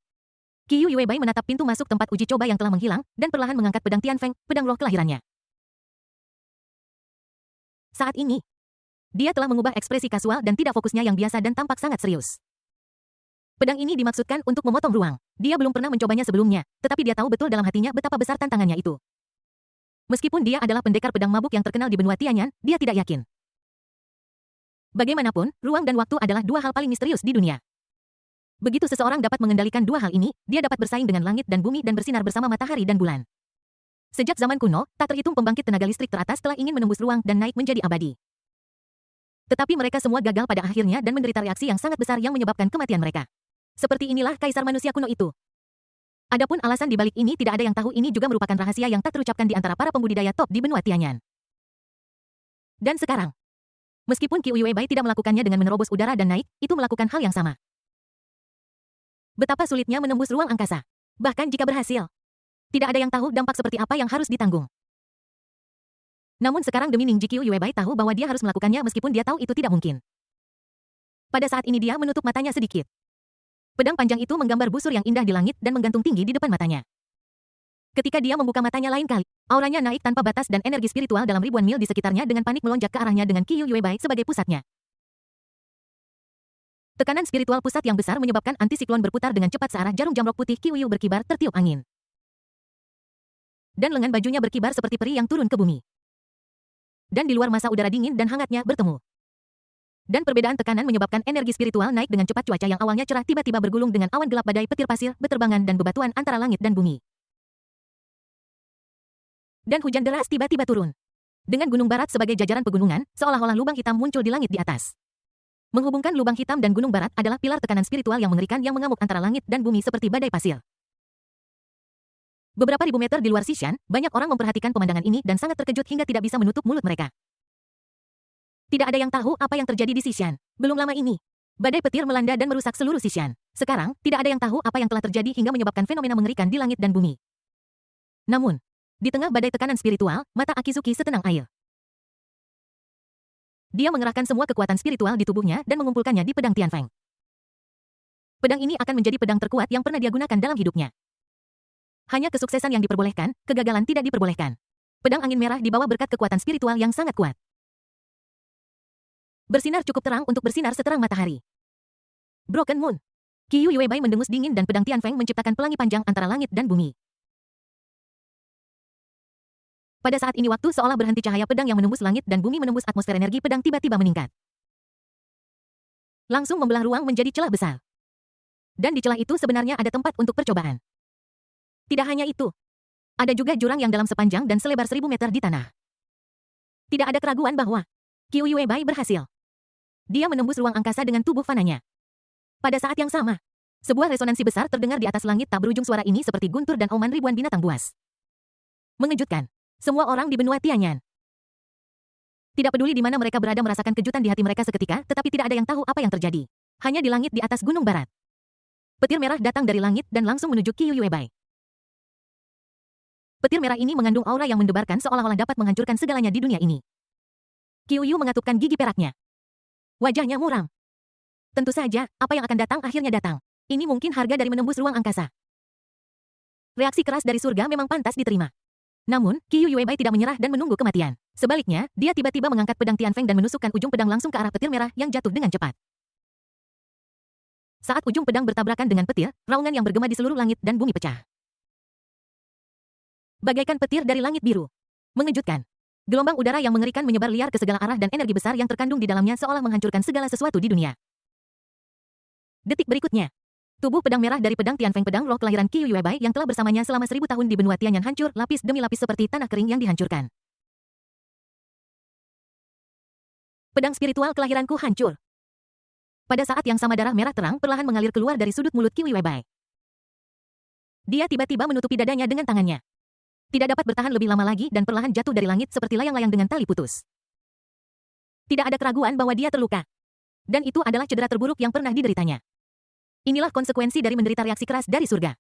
Qiyu Yuebai menatap pintu masuk tempat uji coba yang telah menghilang, dan perlahan mengangkat pedang Tianfeng, pedang roh kelahirannya. Saat ini, dia telah mengubah ekspresi kasual dan tidak fokusnya yang biasa dan tampak sangat serius. Pedang ini dimaksudkan untuk memotong ruang. Dia belum pernah mencobanya sebelumnya, tetapi dia tahu betul dalam hatinya betapa besar tantangannya itu. Meskipun dia adalah pendekar pedang mabuk yang terkenal di benua Tianyan, dia tidak yakin. Bagaimanapun, ruang dan waktu adalah 2 hal paling misterius di dunia. Begitu seseorang dapat mengendalikan 2 hal ini, dia dapat bersaing dengan langit dan bumi dan bersinar bersama matahari dan bulan. Sejak zaman kuno, tak terhitung pembangkit tenaga listrik teratas telah ingin menembus ruang dan naik menjadi abadi. Tetapi mereka semua gagal pada akhirnya dan menderita reaksi yang sangat besar yang menyebabkan kematian mereka. Seperti inilah kaisar manusia kuno itu. Adapun alasan di balik ini tidak ada yang tahu, ini juga merupakan rahasia yang tak terucapkan di antara para pembudidaya top di benua Tianyan. Dan sekarang, meskipun Qiyu Yuebai tidak melakukannya dengan menerobos udara dan naik, itu melakukan hal yang sama. Betapa sulitnya menembus ruang angkasa. Bahkan jika berhasil, tidak ada yang tahu dampak seperti apa yang harus ditanggung. Namun sekarang demi Ning Qiyu Yuebai tahu bahwa dia harus melakukannya meskipun dia tahu itu tidak mungkin. Pada saat ini dia menutup matanya sedikit. Pedang panjang itu menggambar busur yang indah di langit dan menggantung tinggi di depan matanya. Ketika dia membuka matanya lain kali, auranya naik tanpa batas dan energi spiritual dalam ribuan mil di sekitarnya dengan panik melonjak ke arahnya dengan Qiyu Yuebai sebagai pusatnya. Tekanan spiritual pusat yang besar menyebabkan antisiklon berputar dengan cepat searah jarum jamrok putih Qiyu berkibar tertiup angin. Dan lengan bajunya berkibar seperti peri yang turun ke bumi. Dan di luar masa udara dingin dan hangatnya bertemu. Dan perbedaan tekanan menyebabkan energi spiritual naik dengan cepat. Cuaca yang awalnya cerah tiba-tiba bergulung dengan awan gelap, badai petir pasir, beterbangan dan bebatuan antara langit dan bumi. Dan hujan deras tiba-tiba turun. Dengan gunung barat sebagai jajaran pegunungan, seolah-olah lubang hitam muncul di langit di atas. Menghubungkan lubang hitam dan gunung barat adalah pilar tekanan spiritual yang mengerikan yang mengamuk antara langit dan bumi seperti badai pasir. Beberapa ribu meter di luar Xishan, banyak orang memperhatikan pemandangan ini dan sangat terkejut hingga tidak bisa menutup mulut mereka. Tidak ada yang tahu apa yang terjadi di Xishan. Belum lama ini, badai petir melanda dan merusak seluruh Xishan. Sekarang, tidak ada yang tahu apa yang telah terjadi hingga menyebabkan fenomena mengerikan di langit dan bumi. Namun, di tengah badai tekanan spiritual, mata Akizuki setenang air. Dia mengerahkan semua kekuatan spiritual di tubuhnya dan mengumpulkannya di pedang Tianfeng. Pedang ini akan menjadi pedang terkuat yang pernah dia gunakan dalam hidupnya. Hanya kesuksesan yang diperbolehkan, kegagalan tidak diperbolehkan. Pedang angin merah dibawa berkat kekuatan spiritual yang sangat kuat. Bersinar cukup terang untuk bersinar seterang matahari. Broken Moon. Qiyu Yuebai mendengus dingin dan pedang Tianfeng menciptakan pelangi panjang antara langit dan bumi. Pada saat ini waktu seolah berhenti, cahaya pedang yang menembus langit dan bumi menembus atmosfer, energi pedang tiba-tiba meningkat. Langsung membelah ruang menjadi celah besar. Dan di celah itu sebenarnya ada tempat untuk percobaan. Tidak hanya itu. Ada juga jurang yang dalam sepanjang dan selebar 1000 meter di tanah. Tidak ada keraguan bahwa Qiyu Yuebai berhasil. Dia menembus ruang angkasa dengan tubuh fananya. Pada saat yang sama, sebuah resonansi besar terdengar di atas langit tak berujung. Suara ini seperti guntur dan auman ribuan binatang buas. Mengejutkan. Semua orang di benua Tianyan. Tidak peduli di mana mereka berada, merasakan kejutan di hati mereka seketika, tetapi tidak ada yang tahu apa yang terjadi. Hanya di langit di atas gunung barat. Petir merah datang dari langit dan langsung menuju Qiyu Yuebai. Petir merah ini mengandung aura yang mendebarkan seolah-olah dapat menghancurkan segalanya di dunia ini. Qiyu mengatupkan gigi peraknya. Wajahnya muram. Tentu saja, apa yang akan datang akhirnya datang. Ini mungkin harga dari menembus ruang angkasa. Reaksi keras dari surga memang pantas diterima. Namun, Qiyu Yuebai tidak menyerah dan menunggu kematian. Sebaliknya, dia tiba-tiba mengangkat pedang Tianfeng dan menusukkan ujung pedang langsung ke arah petir merah yang jatuh dengan cepat. Saat ujung pedang bertabrakan dengan petir, raungan yang bergema di seluruh langit dan bumi pecah. Bagaikan petir dari langit biru. Mengejutkan. Gelombang udara yang mengerikan menyebar liar ke segala arah dan energi besar yang terkandung di dalamnya seolah menghancurkan segala sesuatu di dunia. Detik berikutnya, tubuh pedang merah dari pedang Tianfeng, pedang roh kelahiran Qiyu Yuebai yang telah bersamanya selama 1000 tahun di benua Tianyan, hancur lapis demi lapis seperti tanah kering yang dihancurkan. Pedang spiritual kelahiranku hancur. Pada saat yang sama darah merah terang perlahan mengalir keluar dari sudut mulut Qiyu Yuebai. Dia tiba-tiba menutupi dadanya dengan tangannya. Tidak dapat bertahan lebih lama lagi dan perlahan jatuh dari langit seperti layang-layang dengan tali putus. Tidak ada keraguan bahwa dia terluka. Dan itu adalah cedera terburuk yang pernah dideritanya. Inilah konsekuensi dari menderita reaksi keras dari surga.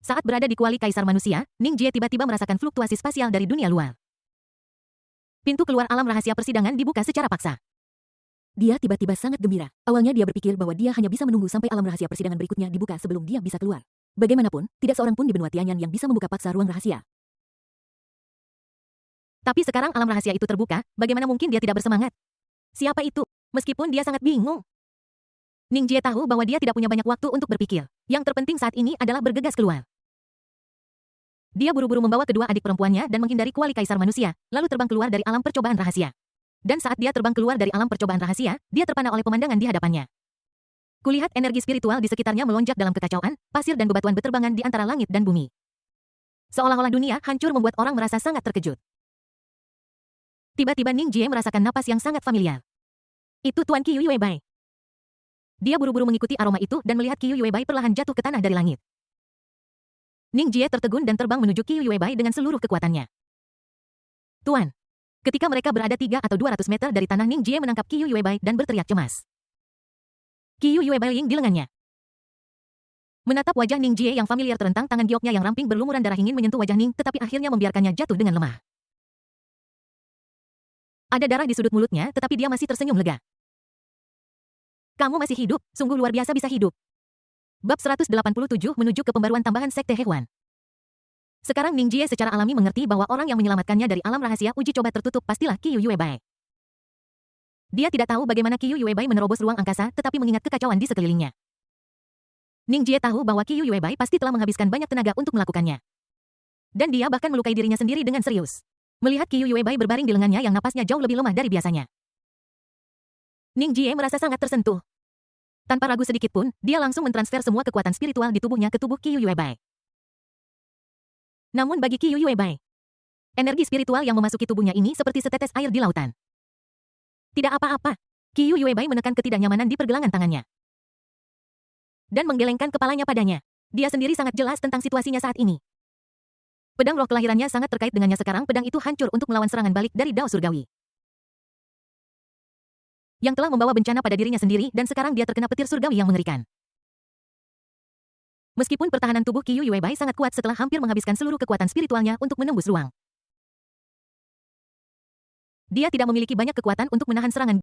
Saat berada di kuali kaisar manusia, Ning Jie tiba-tiba merasakan fluktuasi spasial dari dunia luar. Pintu keluar alam rahasia persidangan dibuka secara paksa. Dia tiba-tiba sangat gembira. Awalnya dia berpikir bahwa dia hanya bisa menunggu sampai alam rahasia persidangan berikutnya dibuka sebelum dia bisa keluar. Bagaimanapun, tidak seorang pun di benua Tianyan yang bisa membuka paksa ruang rahasia. Tapi sekarang alam rahasia itu terbuka, bagaimana mungkin dia tidak bersemangat? Siapa itu? Meskipun dia sangat bingung. Ning Jie tahu bahwa dia tidak punya banyak waktu untuk berpikir. Yang terpenting saat ini adalah bergegas keluar. Dia buru-buru membawa kedua adik perempuannya dan menghindari kuali kaisar manusia, lalu terbang keluar dari alam percobaan rahasia. Dan saat dia terbang keluar dari alam percobaan rahasia, dia terpana oleh pemandangan di hadapannya. Kulihat energi spiritual di sekitarnya melonjak dalam kekacauan, pasir dan bebatuan beterbangan di antara langit dan bumi. Seolah-olah dunia hancur membuat orang merasa sangat terkejut. Tiba-tiba Ning Jie merasakan napas yang sangat familiar. Itu Tuan Qiyu Yuebai. Dia buru-buru mengikuti aroma itu dan melihat Qiyu Yuebai perlahan jatuh ke tanah dari langit. Ning Jie tertegun dan terbang menuju Qiyu Yuebai dengan seluruh kekuatannya. Tuan. Ketika mereka berada 3 atau 200 meter dari tanah, Ning Jie menangkap Qiyu Yuebai dan berteriak cemas. Qiyu Yuebai ying di lengannya. Menatap wajah Ning Jie yang familiar, terentang tangan gioknya yang ramping berlumuran darah ingin menyentuh wajah Ning, tetapi akhirnya membiarkannya jatuh dengan lemah. Ada darah di sudut mulutnya, tetapi dia masih tersenyum lega. Kamu masih hidup, sungguh luar biasa bisa hidup. Bab 187 menuju ke pembaruan tambahan Sekte Hewan. Sekarang Ning Jie secara alami mengerti bahwa orang yang menyelamatkannya dari alam rahasia uji coba tertutup pastilah Qiu Yuebai. Dia tidak tahu bagaimana Qiu Yuebai menerobos ruang angkasa, tetapi mengingat kekacauan di sekelilingnya. Ning Jie tahu bahwa Qiu Yuebai pasti telah menghabiskan banyak tenaga untuk melakukannya. Dan dia bahkan melukai dirinya sendiri dengan serius. Melihat Qiu Yuebai berbaring di lengannya yang napasnya jauh lebih lemah dari biasanya. Ning Jie merasa sangat tersentuh. Tanpa ragu sedikit pun, dia langsung mentransfer semua kekuatan spiritual di tubuhnya ke tubuh Qiu Yuebai. Namun bagi Qiu Yuebai, energi spiritual yang memasuki tubuhnya ini seperti setetes air di lautan. Tidak apa-apa. Qiu Yuebai menekan ketidaknyamanan di pergelangan tangannya. Dan menggelengkan kepalanya padanya. Dia sendiri sangat jelas tentang situasinya saat ini. Pedang roh kelahirannya sangat terkait dengannya sekarang. Pedang itu hancur untuk melawan serangan balik dari Dao Surgawi. Yang telah membawa bencana pada dirinya sendiri dan sekarang dia terkena petir surgawi yang mengerikan. Meskipun pertahanan tubuh Qiu Yuebai sangat kuat setelah hampir menghabiskan seluruh kekuatan spiritualnya untuk menembus ruang. Dia tidak memiliki banyak kekuatan untuk menahan serangan.